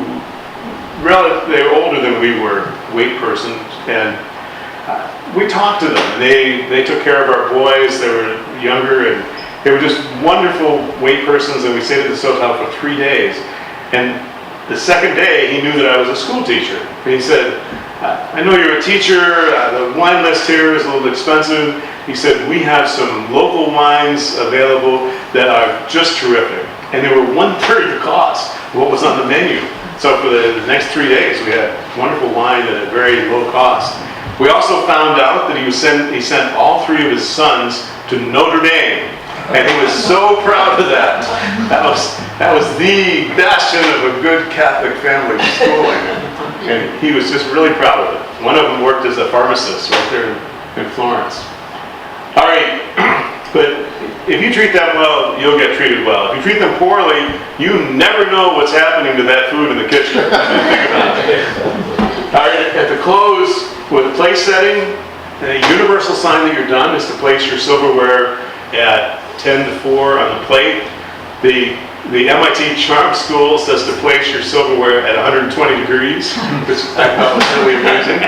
Speaker 5: they were older than we were, wait persons, and we talked to them, and they took care of our boys. They were younger, and they were just wonderful wait persons, and we stayed at this hotel for 3 days. And the second day, he knew that I was a school teacher. And he said, I know you're a teacher, the wine list here is a little expensive. He said, we have some local wines available that are just terrific. And they were 1/3 the cost of what was on the menu. So for the next 3 days, we had wonderful wine at a very low cost. We also found out that he sent all 3 of his sons to Notre Dame. And he was so proud of that. That was the bastion of a good Catholic family schooling. And he was just really proud of it. One of them worked as a pharmacist right there in Florence. All right, but if you treat them well, you'll get treated well. If you treat them poorly, you never know what's happening to that food in the kitchen. All right, at the close, with place setting, a universal sign that you're done is to place your silverware at 10 to 4 on the plate. The MIT Charm School says to place your silverware at 120 degrees, which I thought was really amazing.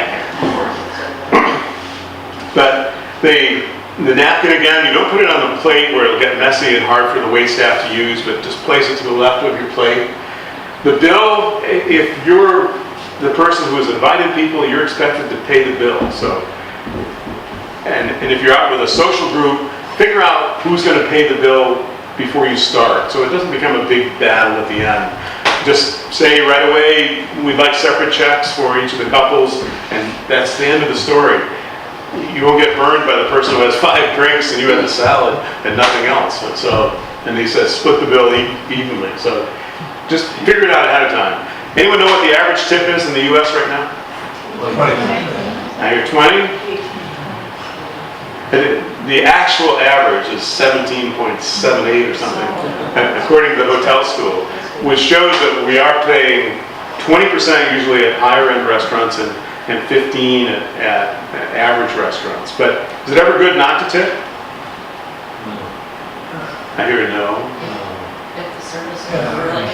Speaker 5: But the napkin, again, you don't put it on the plate where it'll get messy and hard for the waitstaff to use, but just place it to the left of your plate. The bill, if you're the person who has invited people, you're expected to pay the bill. So, and if you're out with a social group, figure out who's going to pay the bill before you start, so it doesn't become a big battle at the end. Just say right away, we'd like separate checks for each of the couples, and that's the end of the story. You won't get burned by the person who has 5 drinks and you had the salad and nothing else. And he says split the bill evenly. So just figure it out ahead of time. Anyone know what the average tip is in the U.S. right now?
Speaker 6: 20%.
Speaker 5: Now you're 20? The actual average is 17.78 or something, according to the hotel school, which shows that we are paying 20% usually at higher end restaurants and 15 at average restaurants. But is it ever good not to tip? I hear a no.
Speaker 8: If the service is really.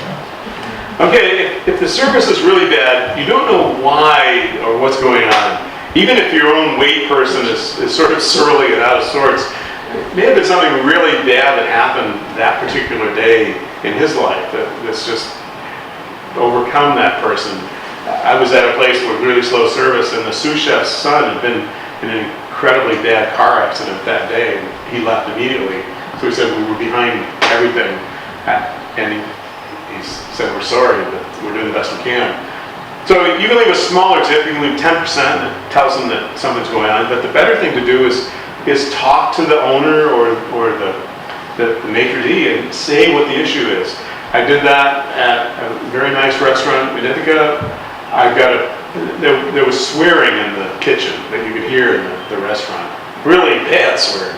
Speaker 5: Okay, if the service is really bad, you don't know why or what's going on. Even if your own wait person is sort of surly and out of sorts, it may have been something really bad that happened that particular day in his life that's just overcome that person. I was at a place with really slow service, and the sous chef's son had been in an incredibly bad car accident that day, and he left immediately. So he said we were behind everything, and he said we're sorry, but we're doing the best we can. So you can leave a smaller tip, you can leave 10%, that tells them that something's going on, but the better thing to do is talk to the owner or the maitre d' and say what the issue is. I did that at a very nice restaurant in Ithaca. There was swearing in the kitchen that you could hear in the restaurant, really bad swearing.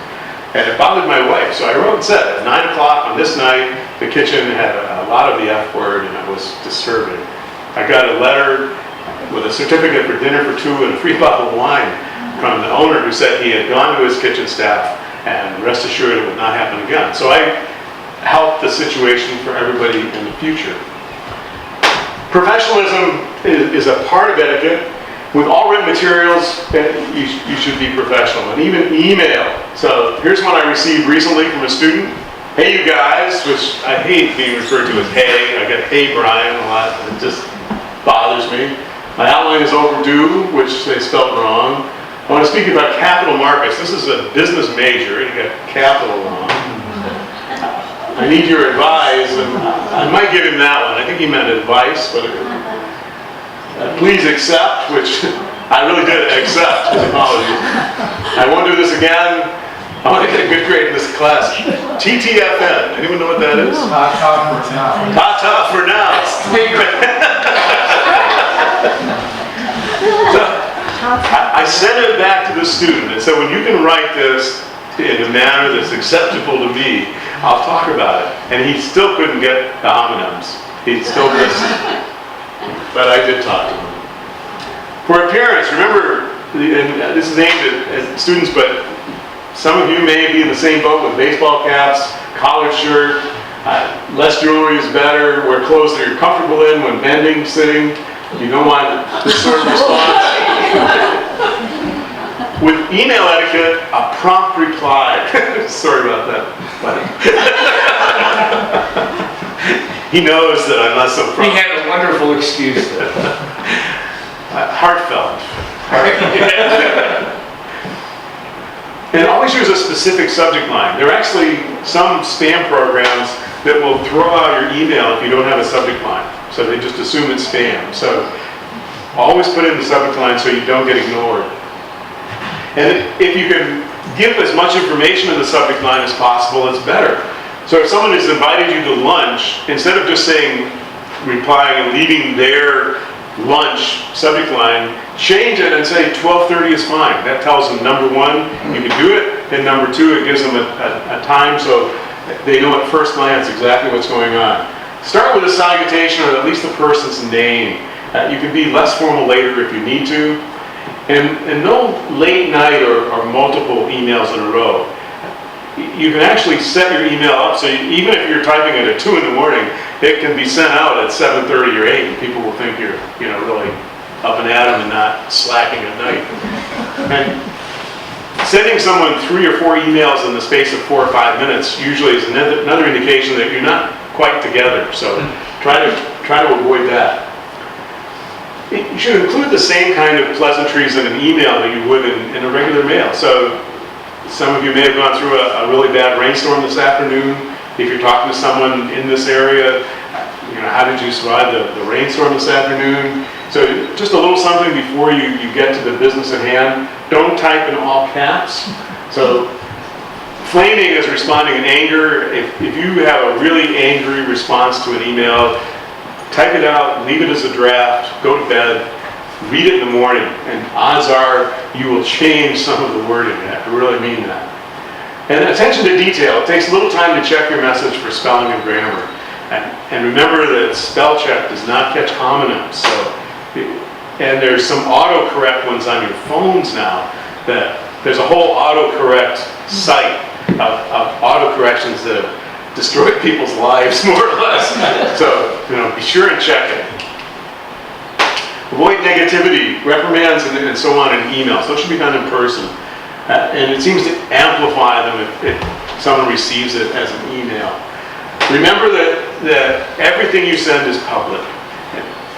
Speaker 5: And it bothered my wife, so I wrote and said, at 9 o'clock on this night, the kitchen had a lot of the F word and it was disturbing. I got a letter with a certificate for dinner for 2 and a free bottle of wine from the owner who said he had gone to his kitchen staff and rest assured it would not happen again. So I helped the situation for everybody in the future. Professionalism is a part of etiquette. With all written materials, you should be professional, and even email. So here's one I received recently from a student. Hey you guys, which I hate being referred to as hey. I get hey Brian a lot, it just bothers me. My outline is overdue, which they spelled wrong. I want to speak about capital markets. This is a business major, you got capital wrong. I need your advice, and I might give him that one. I think he meant advice, but please accept, which I really did accept, his apologies. I won't do this again. I want to get a good grade in this class. TTFN, anyone know what that is?
Speaker 6: Ta-ta for now.
Speaker 5: Ta-ta for now. So, I sent it back to the student and said, when you can write this in a manner that's acceptable to me, I'll talk about it. And he still couldn't get the homonyms. He still missed it. But I did talk to him. For appearance, remember, and this is aimed at students, but some of you may be in the same boat with baseball caps, collared shirt, less jewelry is better, wear clothes that you're comfortable in when bending, sitting. You don't want this sort of response. With email etiquette, a prompt reply. Sorry about that, buddy. He knows that I'm not so
Speaker 2: We
Speaker 5: prompt.
Speaker 2: had a wonderful excuse there.
Speaker 5: Heartfelt. And always use a specific subject line. There are actually some spam programs that will throw out your email if you don't have a subject line. So they just assume it's spam. So always put in the subject line so you don't get ignored. And if you can give as much information in the subject line as possible, it's better. So if someone has invited you to lunch, instead of just saying, replying and leaving their lunch subject line, change it and say 12:30 is fine. That tells them, number one, you can do it, and number two, it gives them a time so they know at first glance exactly what's going on. Start with a salutation or at least the person's name. You can be less formal later if you need to. And no late night or multiple emails in a row. You can actually set your email up so even if you're typing it at 2 in the morning, it can be sent out at 7:30 or 8, and people will think you're really up and at them and not slacking at night. And sending someone 3 or 4 emails in the space of 4 or 5 minutes usually is another indication that you're not quite together. So try to avoid that. You should include the same kind of pleasantries in an email that you would in a regular mail. So some of you may have gone through a really bad rainstorm this afternoon. If you're talking to someone in this area, how did you survive the rainstorm this afternoon? So just a little something before you get to the business at hand. Don't type in all caps. So flaming is responding in anger. If you have a really angry response to an email, type it out, leave it as a draft, go to bed, read it in the morning, and odds are you will change some of the wording. I really mean that. And attention to detail. It takes a little time to check your message for spelling and grammar. And remember that spell check does not catch homonyms. And there's some autocorrect ones on your phones now. That there's a whole autocorrect site of autocorrections that have destroyed people's lives, more or less. So, be sure and check it. Avoid negativity, reprimands, and so on in email. So it should be done in person. And it seems to amplify them if someone receives it as an email. Remember that everything you send is public.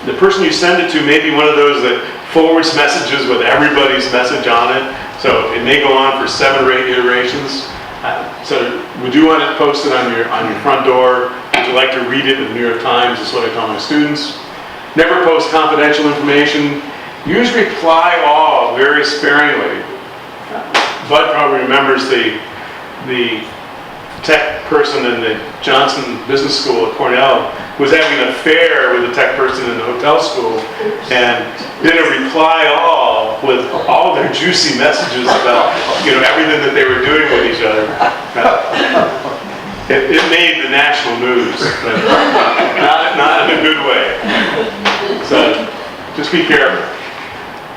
Speaker 5: The person you send it to may be one of those that forwards messages with everybody's message on it. So it may go on for 7 or 8 iterations. So would you want it posted on your front door? Would you like to read it in the New York Times? Is what I tell my students. Never post confidential information. Use reply all very sparingly. Bud probably remembers the tech person in the Johnson Business School at Cornell was having an affair with the tech person in the hotel school and did a reply all with all their juicy messages about everything that they were doing with each other. It made the national news, but not in a good way. So just be careful.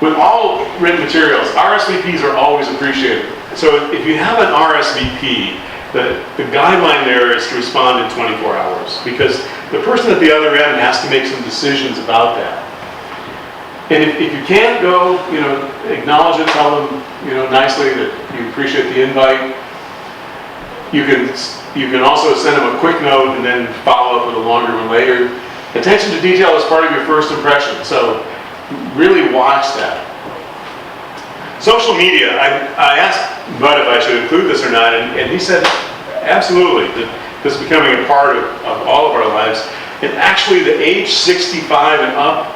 Speaker 5: With all written materials, RSVPs are always appreciated. So if you have an RSVP, the guideline there is to respond in 24 hours because the person at the other end has to make some decisions about that. And if you can't go, acknowledge it, tell them, nicely that you appreciate the invite. You can also send them a quick note and then follow up with a longer one later. Attention to detail is part of your first impression, so really watch that. Social media, I asked Bud if I should include this or not, and he said absolutely, that this is becoming a part of all of our lives. And actually the age 65 and up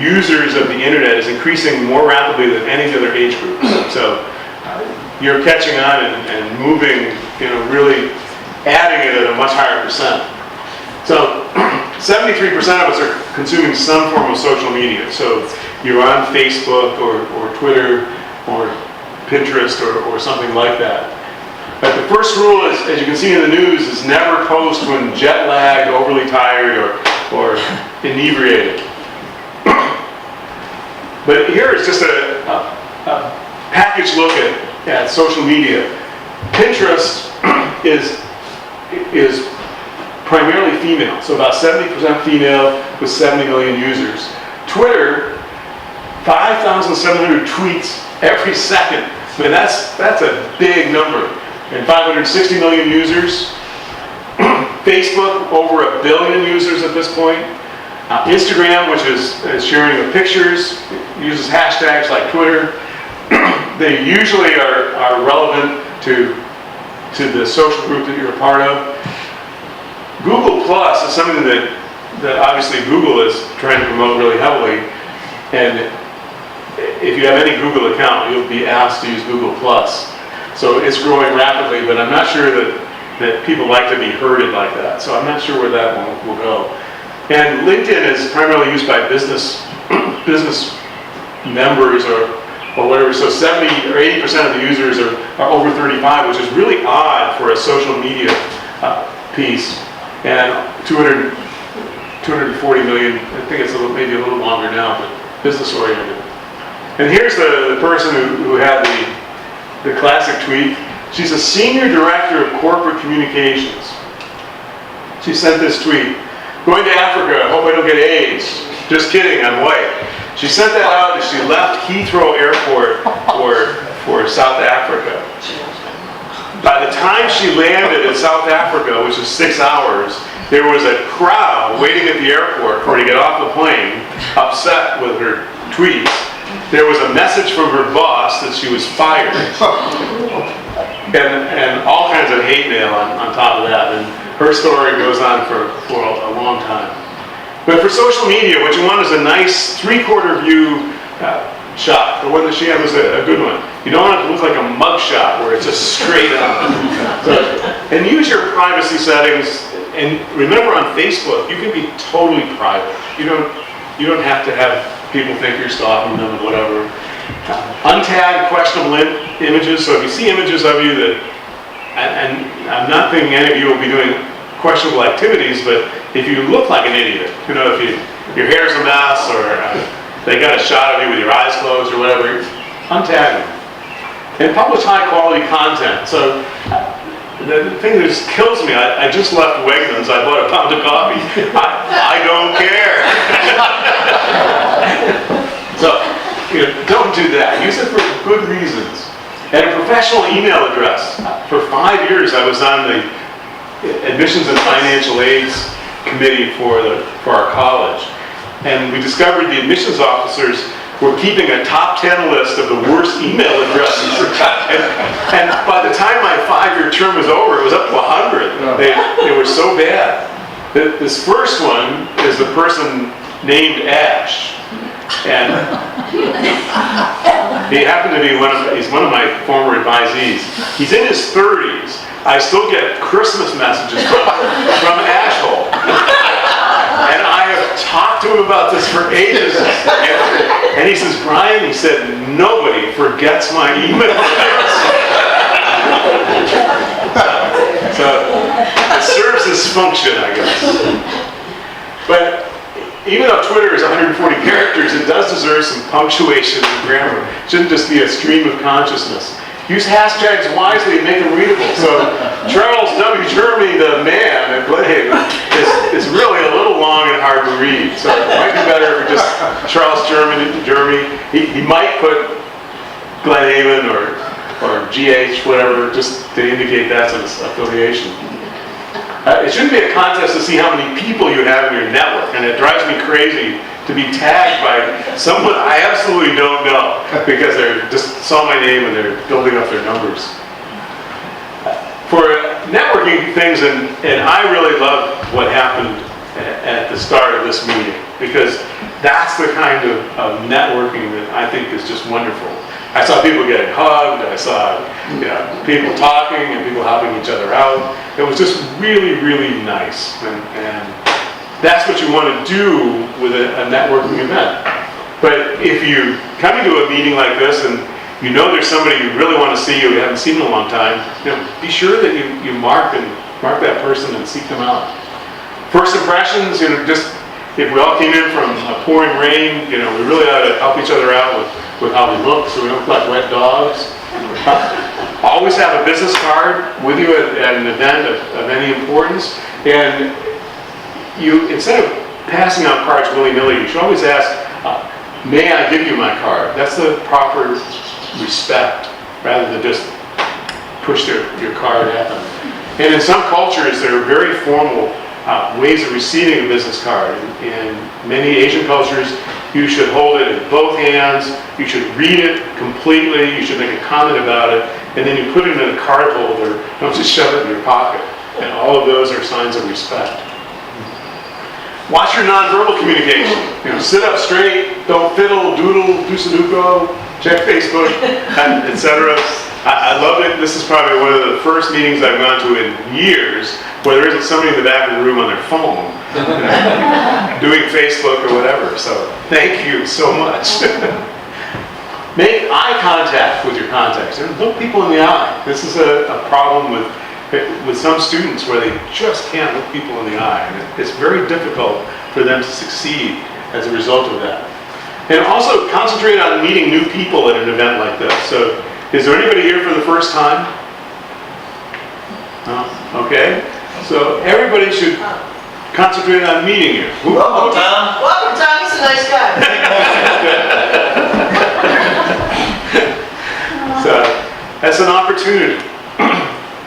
Speaker 5: users of the internet is increasing more rapidly than any other age group. So you're catching on and moving, really adding it at a much higher percent. So 73% of us are consuming some form of social media. So you're on Facebook or Twitter or Pinterest or something like that. But the first rule is, as you can see in the news, is never post when jet lagged, overly tired, or inebriated. But here is just a package look at social media. Pinterest is primarily female, so about 70% female with 70 million users. Twitter, 5,700 tweets every second I mean, that's a big number. And 560 million users. Facebook, over 1 billion users at this point. Instagram, which is sharing of pictures, uses hashtags like Twitter. They usually are relevant to the social group that you're a part of. Google Plus is something that obviously Google is trying to promote really heavily. And if you have any Google account, you'll be asked to use Google Plus. So it's growing rapidly, but I'm not sure that people like to be herded like that. So I'm not sure where that one will go. And LinkedIn is primarily used by business members or whatever. So 70 or 80% of the users are over 35, which is really odd for a social media piece. And 240 million, I think it's maybe a little longer now, but business oriented. And here's the person who had the classic tweet. She's a senior director of corporate communications. She sent this tweet. Going to Africa, hope I don't get AIDS. Just kidding, I'm white. She sent that out as she left Heathrow Airport for South Africa. By the time she landed in South Africa, which is 6 hours, there was a crowd waiting at the airport for her to get off the plane, upset with her tweets. There was a message from her boss that she was fired. And all kinds of hate mail on top of that. And her story goes on for a long time. But for social media, what you want is a nice 3/4 view shot. The one that she had was a good one. You don't want it to look like a mug shot where it's just straight up. And use your privacy settings. And remember, on Facebook, you can be totally private. You don't have to have people think you're stalking them and whatever. Untag questionable images. So if you see images of you that, and I'm not thinking any of you will be doing questionable activities, but if you look like an idiot, if your hair's a mess or they got a shot of you with your eyes closed or whatever, untag them. And publish high quality content. So the thing that just kills me, I just left Wegmans, I bought a pound of coffee. I don't care. So, don't do that. Use it for good reasons. And a professional email address. For 5 years, I was on the Admissions and Financial Aids Committee for our college. And we discovered the admissions officers were keeping a top 10 list of the worst email addresses. And by the time my 5-year term was over, it was up to 100. They were so bad. This first one is the person named Ash. And he happened to be he's one of my former advisees. He's in his 30s. I still get Christmas messages from Ashhole. And I have talked to him about this for ages. And he says, Brian, he said, nobody forgets my email address. So it serves this function, I guess. But even though Twitter is 140 characters, it does deserve some punctuation and grammar. It shouldn't just be a stream of consciousness. Use hashtags wisely and make them readable. So Charles W. Jeremy, the man at Glen is really a little long and hard to read. So it might be better if we just Charles Jeremy. He might put Glenhaven or GH, whatever, just to indicate that's an affiliation. It shouldn't be a contest to see how many people you have in your network, and it drives me crazy to be tagged by someone I absolutely don't know because they just saw my name and they're building up their numbers. For networking things, and I really love what happened at the start of this meeting because that's the kind of networking that I think is just wonderful. I saw people getting hugged, I saw people talking and people helping each other out. It was just really, really nice. And that's what you want to do with a networking event. But if you come into a meeting like this and there's somebody you really want to see you haven't seen in a long time, be sure that you mark that person and seek them out. First impressions, just if we all came in from a pouring rain, we really ought to help each other out with how we look so we don't look like wet dogs. Always have a business card with you at an event of any importance. And instead of passing out cards willy-nilly, you should always ask, may I give you my card? That's the proper respect. rather than just push your card at them. And in some cultures, there are very formal ways of receiving a business card. In many Asian cultures, you should hold it in both hands, you should read it completely, you should make a comment about it, and then you put it in a card holder, don't just shove it in your pocket. And all of those are signs of respect. Watch your nonverbal communication. Sit up straight, don't fiddle, doodle, do Sudoku, check Facebook, etc. I love it. This is probably one of the first meetings I've gone to in years where there isn't somebody in the back of the room on their phone doing Facebook or whatever. So thank you so much. Make eye contact with your contacts. Look people in the eye. This is a problem with some students where they just can't look people in the eye. And it's very difficult for them to succeed as a result of that. And also concentrate on meeting new people at an event like this. So is there anybody here for the first time? No? Okay. So everybody should concentrate on meeting you.
Speaker 7: Welcome, Tom. Welcome, Tom. He's a nice guy.
Speaker 5: So that's an opportunity.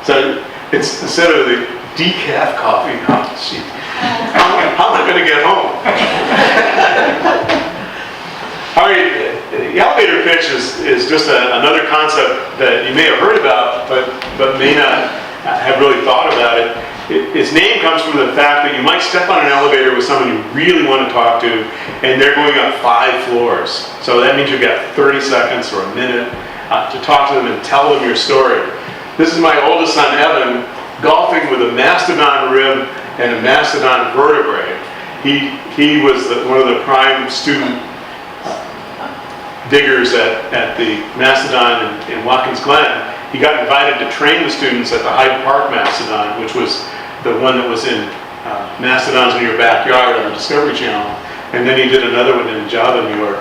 Speaker 5: So it's instead of the decaf coffee, oh, gee, how am I going to get home? All right, the elevator pitch is just another concept that you may have heard about, but may not have really thought about it. Its name comes from the fact that you might step on an elevator with someone you really want to talk to, and they're going up 5 floors. So that means you've got 30 seconds or a minute to talk to them and tell them your story. This is my oldest son, Evan, golfing with a mastodon rib and a mastodon vertebrae. He was one of the prime student diggers at the Mastodon in Watkins Glen. He got invited to train the students at the Hyde Park Mastodon, which was the one that was in Mastodons in Your Backyard on the Discovery Channel. And then he did another one in Java, New York.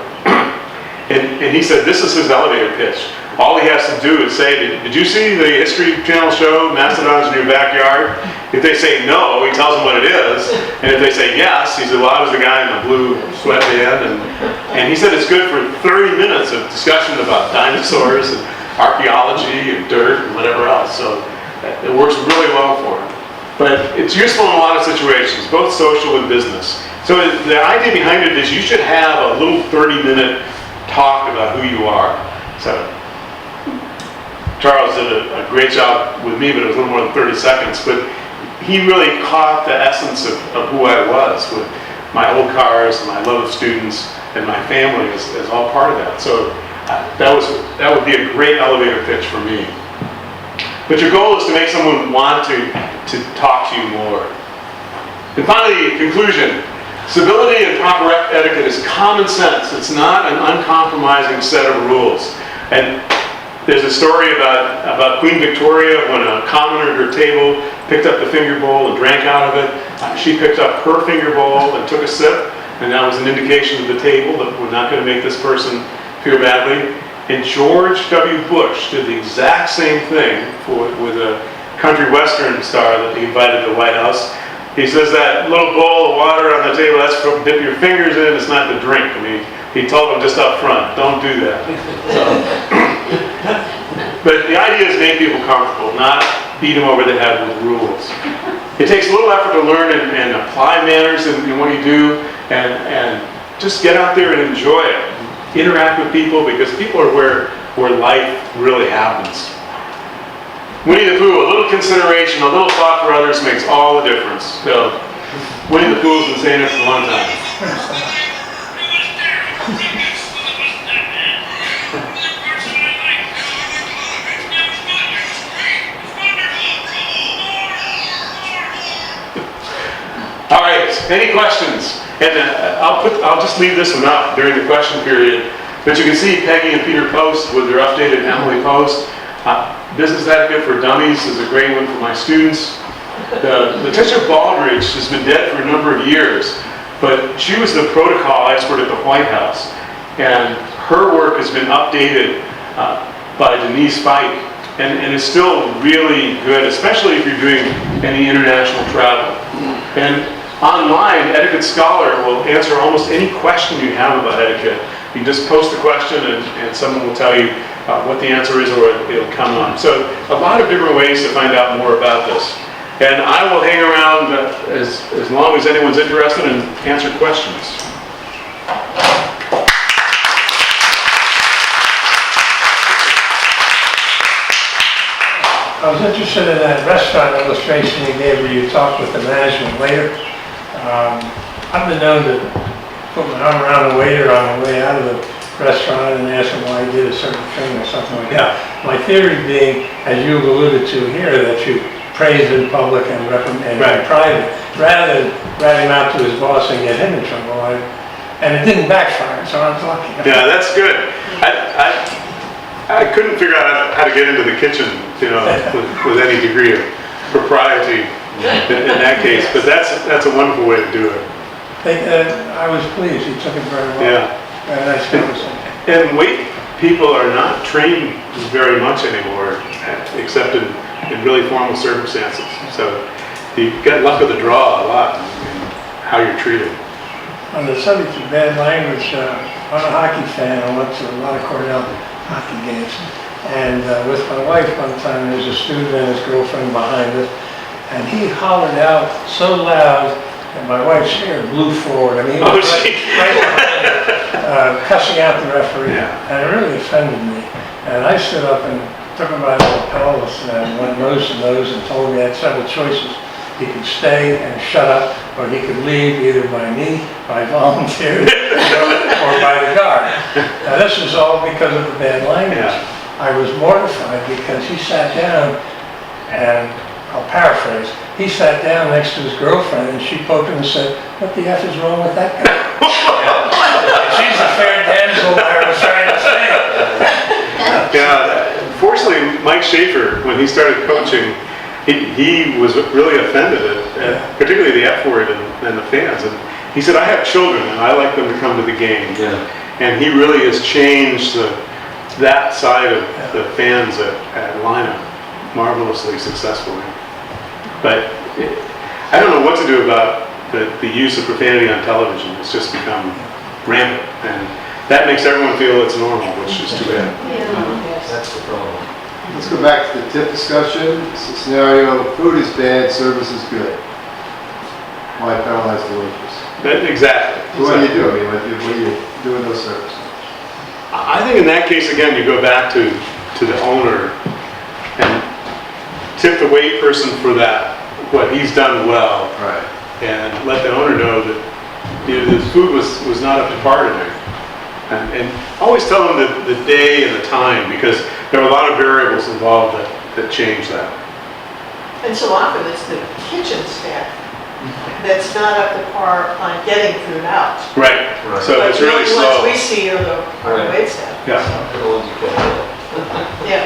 Speaker 5: And he said, this is his elevator pitch. All he has to do is say, did you see the History Channel show, Mastodons in Your Backyard? If they say no, he tells them what it is. And if they say yes, he said, well, I was the guy in the blue sweatband. And he said it's good for 30 minutes of discussion about dinosaurs and archaeology and dirt and whatever else. So it works really well for him. But it's useful in a lot of situations, both social and business. So the idea behind it is you should have a little 30-minute talk about who you are. So Charles did a great job with me, but it was a little more than 30 seconds. But he really caught the essence of who I was with my old cars, my love of students, and my family is all part of that. So that would be a great elevator pitch for me. But your goal is to make someone want to talk to you more. And finally, conclusion. Civility and proper etiquette is common sense. It's not an uncompromising set of rules. And there's a story about Queen Victoria when a commoner at her table picked up the finger bowl and drank out of it. She picked up her finger bowl and took a sip, and that was an indication to the table that we're not going to make this person feel badly. And George W. Bush did the exact same thing with a country western star that he invited to the White House. He says that little bowl of water on the table, that's to dip your fingers in, it's not to drink. I mean, he told them just up front, don't do that. So, but the idea is make people comfortable, not beat them over the head with rules. It takes a little effort to learn and apply manners in what you do, and just get out there and enjoy it. Interact with people, because people are where life really happens. Winnie the Pooh, a little consideration, a little thought for others makes all the difference. So, Winnie the Pooh's been saying it for a long time. All right, any questions? And I'll just leave this one up during the question period. But you can see Peggy and Peter Post with their updated Emily Post. Business Etiquette for Dummies is a great one for my students. Letitia Baldridge has been dead for a number of years, but she was the protocol expert at the White House. And her work has been updated by Denise Fike, and it's still really good, especially if you're doing any international travel. And online, Etiquette Scholar will answer almost any question you have about etiquette. You just post the question and someone will tell you what the answer is, or it'll come on. So a lot of different ways to find out more about this. And I will hang around as long as anyone's interested and answer questions.
Speaker 6: I was interested in that restaurant illustration you gave where you talked with the management later. I've been known to put my arm around the waiter on the way out of the restaurant and ask him why he did a certain thing or something like that. My theory being, as you've alluded to here, that you praise in public and reprimand in private, rather than rat him out to his boss and get him in trouble. And it didn't backfire, so I'm talking.
Speaker 5: Yeah, that's good. I couldn't figure out how to get into the kitchen, with any degree of propriety in that case, but that's a wonderful way to do it.
Speaker 6: I was pleased, he took it very well.
Speaker 5: Yeah.
Speaker 6: Very nice conversation.
Speaker 5: And wait, people are not trained very much anymore, except in really formal circumstances. So you get luck of the draw a lot in how you're treated.
Speaker 6: On the subject of bad language, I'm a hockey fan. I went to a lot of Cornell hockey games. And with my wife one time, there was a student and his girlfriend behind us. And he hollered out so loud that my wife's hair blew forward. I mean, he was right behind, cussing out the referee.
Speaker 5: Yeah.
Speaker 6: And it really offended me. And I stood up and took him by the lapels and went nose to nose and told him he had several choices. He could stay and shut up, or he could leave either by me, by volunteer, or by the guard. Now this is all because of the bad language.
Speaker 5: Yeah.
Speaker 6: I was mortified because he sat down, and I'll paraphrase, he sat down next to his girlfriend and she poked him and said, "What the F is wrong with that guy?" She's a fair damsel, I was trying to say.
Speaker 5: Yeah, fortunately, Mike Schaefer, when he started coaching, he was really offended at particularly the F word and the fans. And he said, "I have children and I like them to come to the game."
Speaker 9: Yeah.
Speaker 5: And he really has changed that side of the fans at Lina marvelously successfully. But I don't know what to do about the use of profanity on television. It's just become rampant. And that makes everyone feel it's normal, which is too bad.
Speaker 9: That's the problem.
Speaker 10: Let's go back to the tip discussion. It's a scenario, food is bad, service is good. Why penalize the waitress?
Speaker 5: Exactly.
Speaker 10: So what do you do? I mean, what do you do in those circumstances?
Speaker 5: I think in that case, again, you go back to the owner and tip the wait person for that, what he's done well.
Speaker 10: Right.
Speaker 5: And let the owner know that the food was not up to par today. And always tell them the day and the time, because there are a lot of variables involved that change that.
Speaker 7: And so often it's the kitchen staff that's not up to par on getting food out.
Speaker 5: Right. So
Speaker 7: But
Speaker 5: it's really
Speaker 7: the only
Speaker 5: slow.
Speaker 7: ones we see are the wait staff.
Speaker 5: Yeah.
Speaker 9: They're the ones you can't
Speaker 7: Yeah.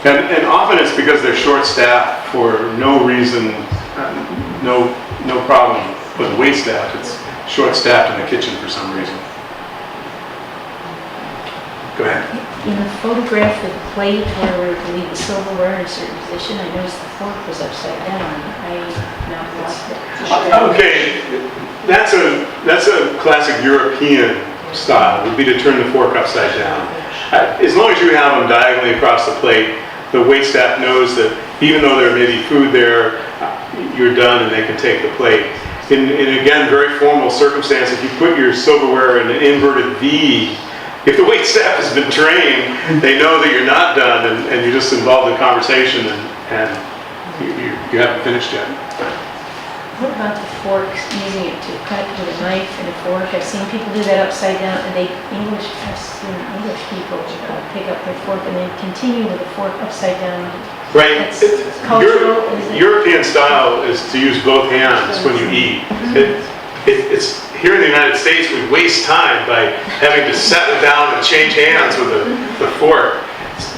Speaker 5: And often it's because they're short-staffed for no reason, no problem with the wait staff. It's short-staffed in the kitchen for some reason. Go ahead.
Speaker 8: In the photograph of the plate where we leave the silverware in a certain position, I noticed the fork was upside down. I now lost it.
Speaker 5: Okay, that's a classic European style, would be to turn the fork upside down. As long as you have them diagonally across the plate, the waitstaff knows that even though there may be food there, you're done and they can take the plate. In again, very formal circumstance, if you put your silverware in an inverted V, if the waitstaff has been trained, they know that you're not done and you're just involved in conversation and you haven't finished yet.
Speaker 8: What about the forks, using it to cut with a knife and a fork? I've seen people do that upside down, and English people pick up their fork and then continue with the fork upside down.
Speaker 5: Right.
Speaker 8: That's cultural, is it?
Speaker 5: European style is to use both hands when you eat. It's here in the United States, we waste time by having to settle down and change hands with the fork.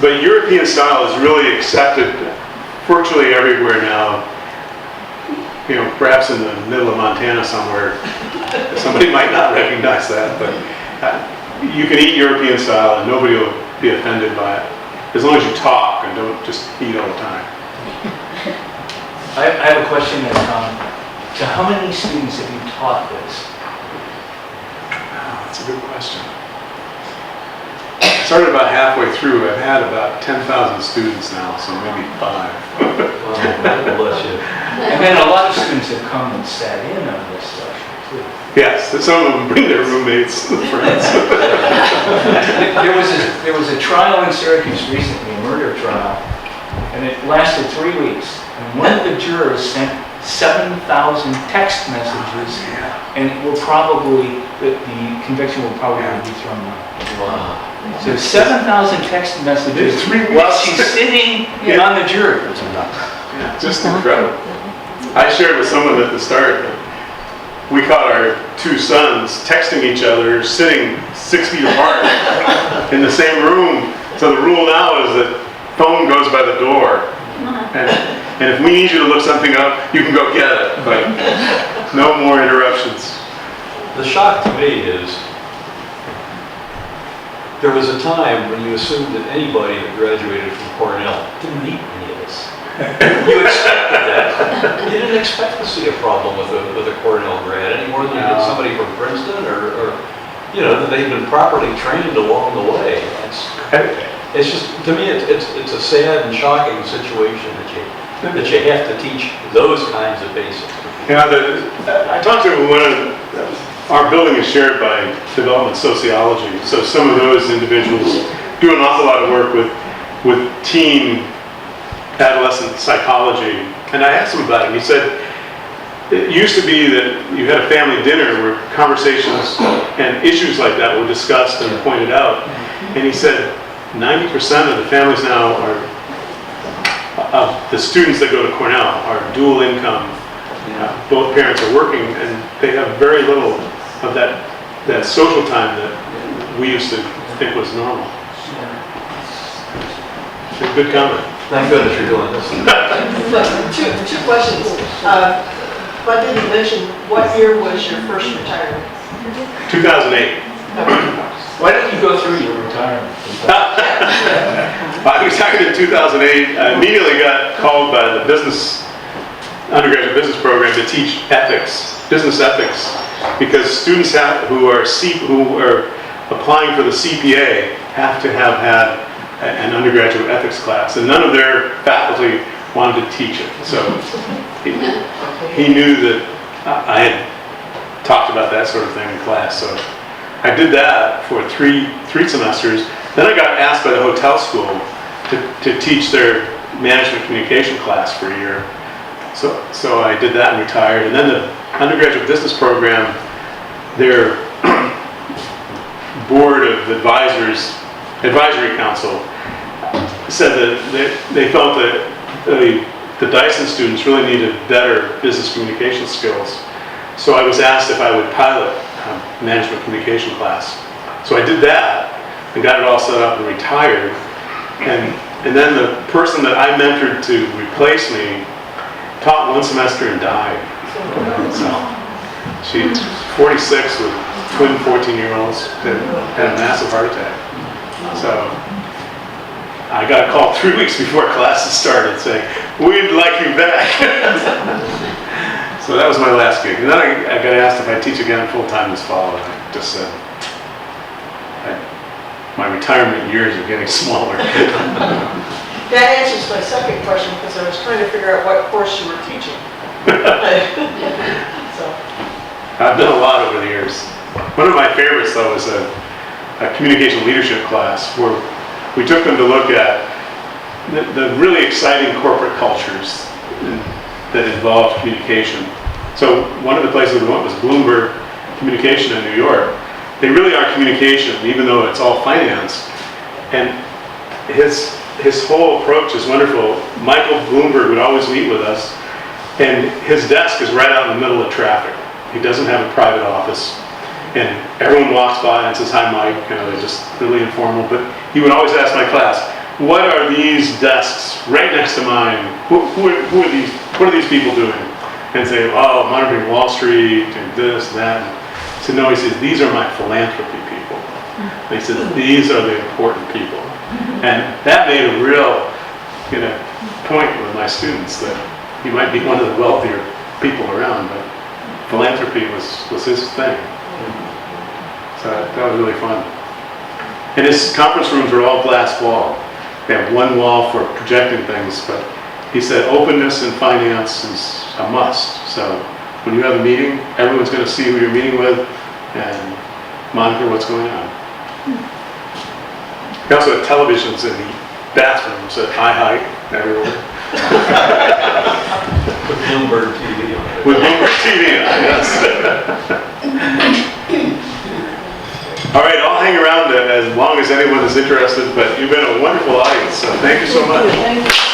Speaker 5: But European style is really accepted virtually everywhere now. You know, perhaps in the middle of Montana somewhere, somebody might not recognize that, but you can eat European style and nobody will be offended by it, as long as you talk and don't just eat all the time.
Speaker 2: I have a question that, so how many students have you taught this?
Speaker 5: That's a good question. started about halfway through. I've had about 10,000 students now, so maybe 5.
Speaker 9: God bless you.
Speaker 2: And then a lot of students have come and sat in on this session too.
Speaker 5: Yes, some of them bring their roommates and friends.
Speaker 2: There was a trial in Syracuse recently, a murder trial, and it lasted 3 weeks. And one of the jurors sent 7,000 text messages, and it will probably, the conviction will probably be thrown out.
Speaker 9: Wow.
Speaker 2: So 7,000 text messages while she's sitting on the jury.
Speaker 5: Yeah, just incredible. I shared with someone at the start that we caught our 2 sons texting each other, sitting 6 feet apart in the same room. So the rule now is that phone goes by the door. And if we need you to look something up, you can go get it, but no more interruptions.
Speaker 9: The shock to me is, there was a time when you assumed that anybody that graduated from Cornell didn't need any of this. You expected that. You didn't expect to see a problem with a Cornell grad any more than you did somebody from Princeton or that they've been properly trained along the way. It's just, to me, it's a sad and shocking situation that you have to teach those kinds of basics.
Speaker 5: I talked to our building is shared by development sociology, so some of those individuals do an awful lot of work with teen adolescent psychology. And I asked him about it, and he said, it used to be that you had a family dinner where conversations and issues like that were discussed and pointed out. And he said 90% of the families now of the students that go to Cornell are dual income. Both parents are working, and they have very little of that social time that we used to think was normal. Good comment.
Speaker 9: Thank goodness you're doing this.
Speaker 7: Two questions. But did you mention what year was your first retirement?
Speaker 5: 2008.
Speaker 2: Why don't you go through your retirement?
Speaker 5: I retired in 2008. I immediately got called by the undergraduate business program to teach ethics, business ethics, because students who are applying for the CPA have to have had an undergraduate ethics class, and none of their faculty wanted to teach it. So he knew that I had talked about that sort of thing in class. So I did that for three semesters. Then I got asked by the hotel school to teach their management communication class for a year. So I did that and retired. And then the undergraduate business program, their board of advisory council said that they felt that the Dyson students really needed better business communication skills. So I was asked if I would pilot a management communication class. So I did that and got it all set up and retired. And then the person that I mentored to replace me taught one semester and died. So she's 46 with twin 14-year-olds that had a massive heart attack. So I got a call 3 weeks before classes started saying, "We'd like you back." So that was my last gig. And then I got asked if I'd teach again full-time this fall, and I just said, my retirement years are getting smaller.
Speaker 7: That answers my second question, because I was trying to figure out what course you were teaching. So.
Speaker 5: I've done a lot over the years. One of my favorites, though, was a communication leadership class where we took them to look at the really exciting corporate cultures that involved communication. So one of the places we went was Bloomberg Communication in New York. They really are communication, even though it's all finance. And his whole approach is wonderful. Michael Bloomberg would always meet with us, and his desk is right out in the middle of traffic. He doesn't have a private office. And everyone walks by and says, "Hi, Mike." They're just really informal. But he would always ask my class, "What are these desks right next to mine? Who are these? What are these people doing?" And say, "Oh, monitoring Wall Street and this and that." So no, he says, "These are my philanthropy people." And he says, "These are the important people." And that made a real point with my students that he might be one of the wealthier people around, but philanthropy was his thing. So that was really fun. And his conference rooms are all glass wall. They have one wall for projecting things, but he said openness in finance is a must. So when you have a meeting, everyone's going to see who you're meeting with and monitor what's going on. We also have televisions in the bathrooms at high height everywhere.
Speaker 9: With Bloomberg TV on it.
Speaker 5: With Bloomberg TV on it, yes. All right, I'll hang around as long as anyone is interested, but you've been a wonderful audience, so thank you so much.
Speaker 3: Thank you.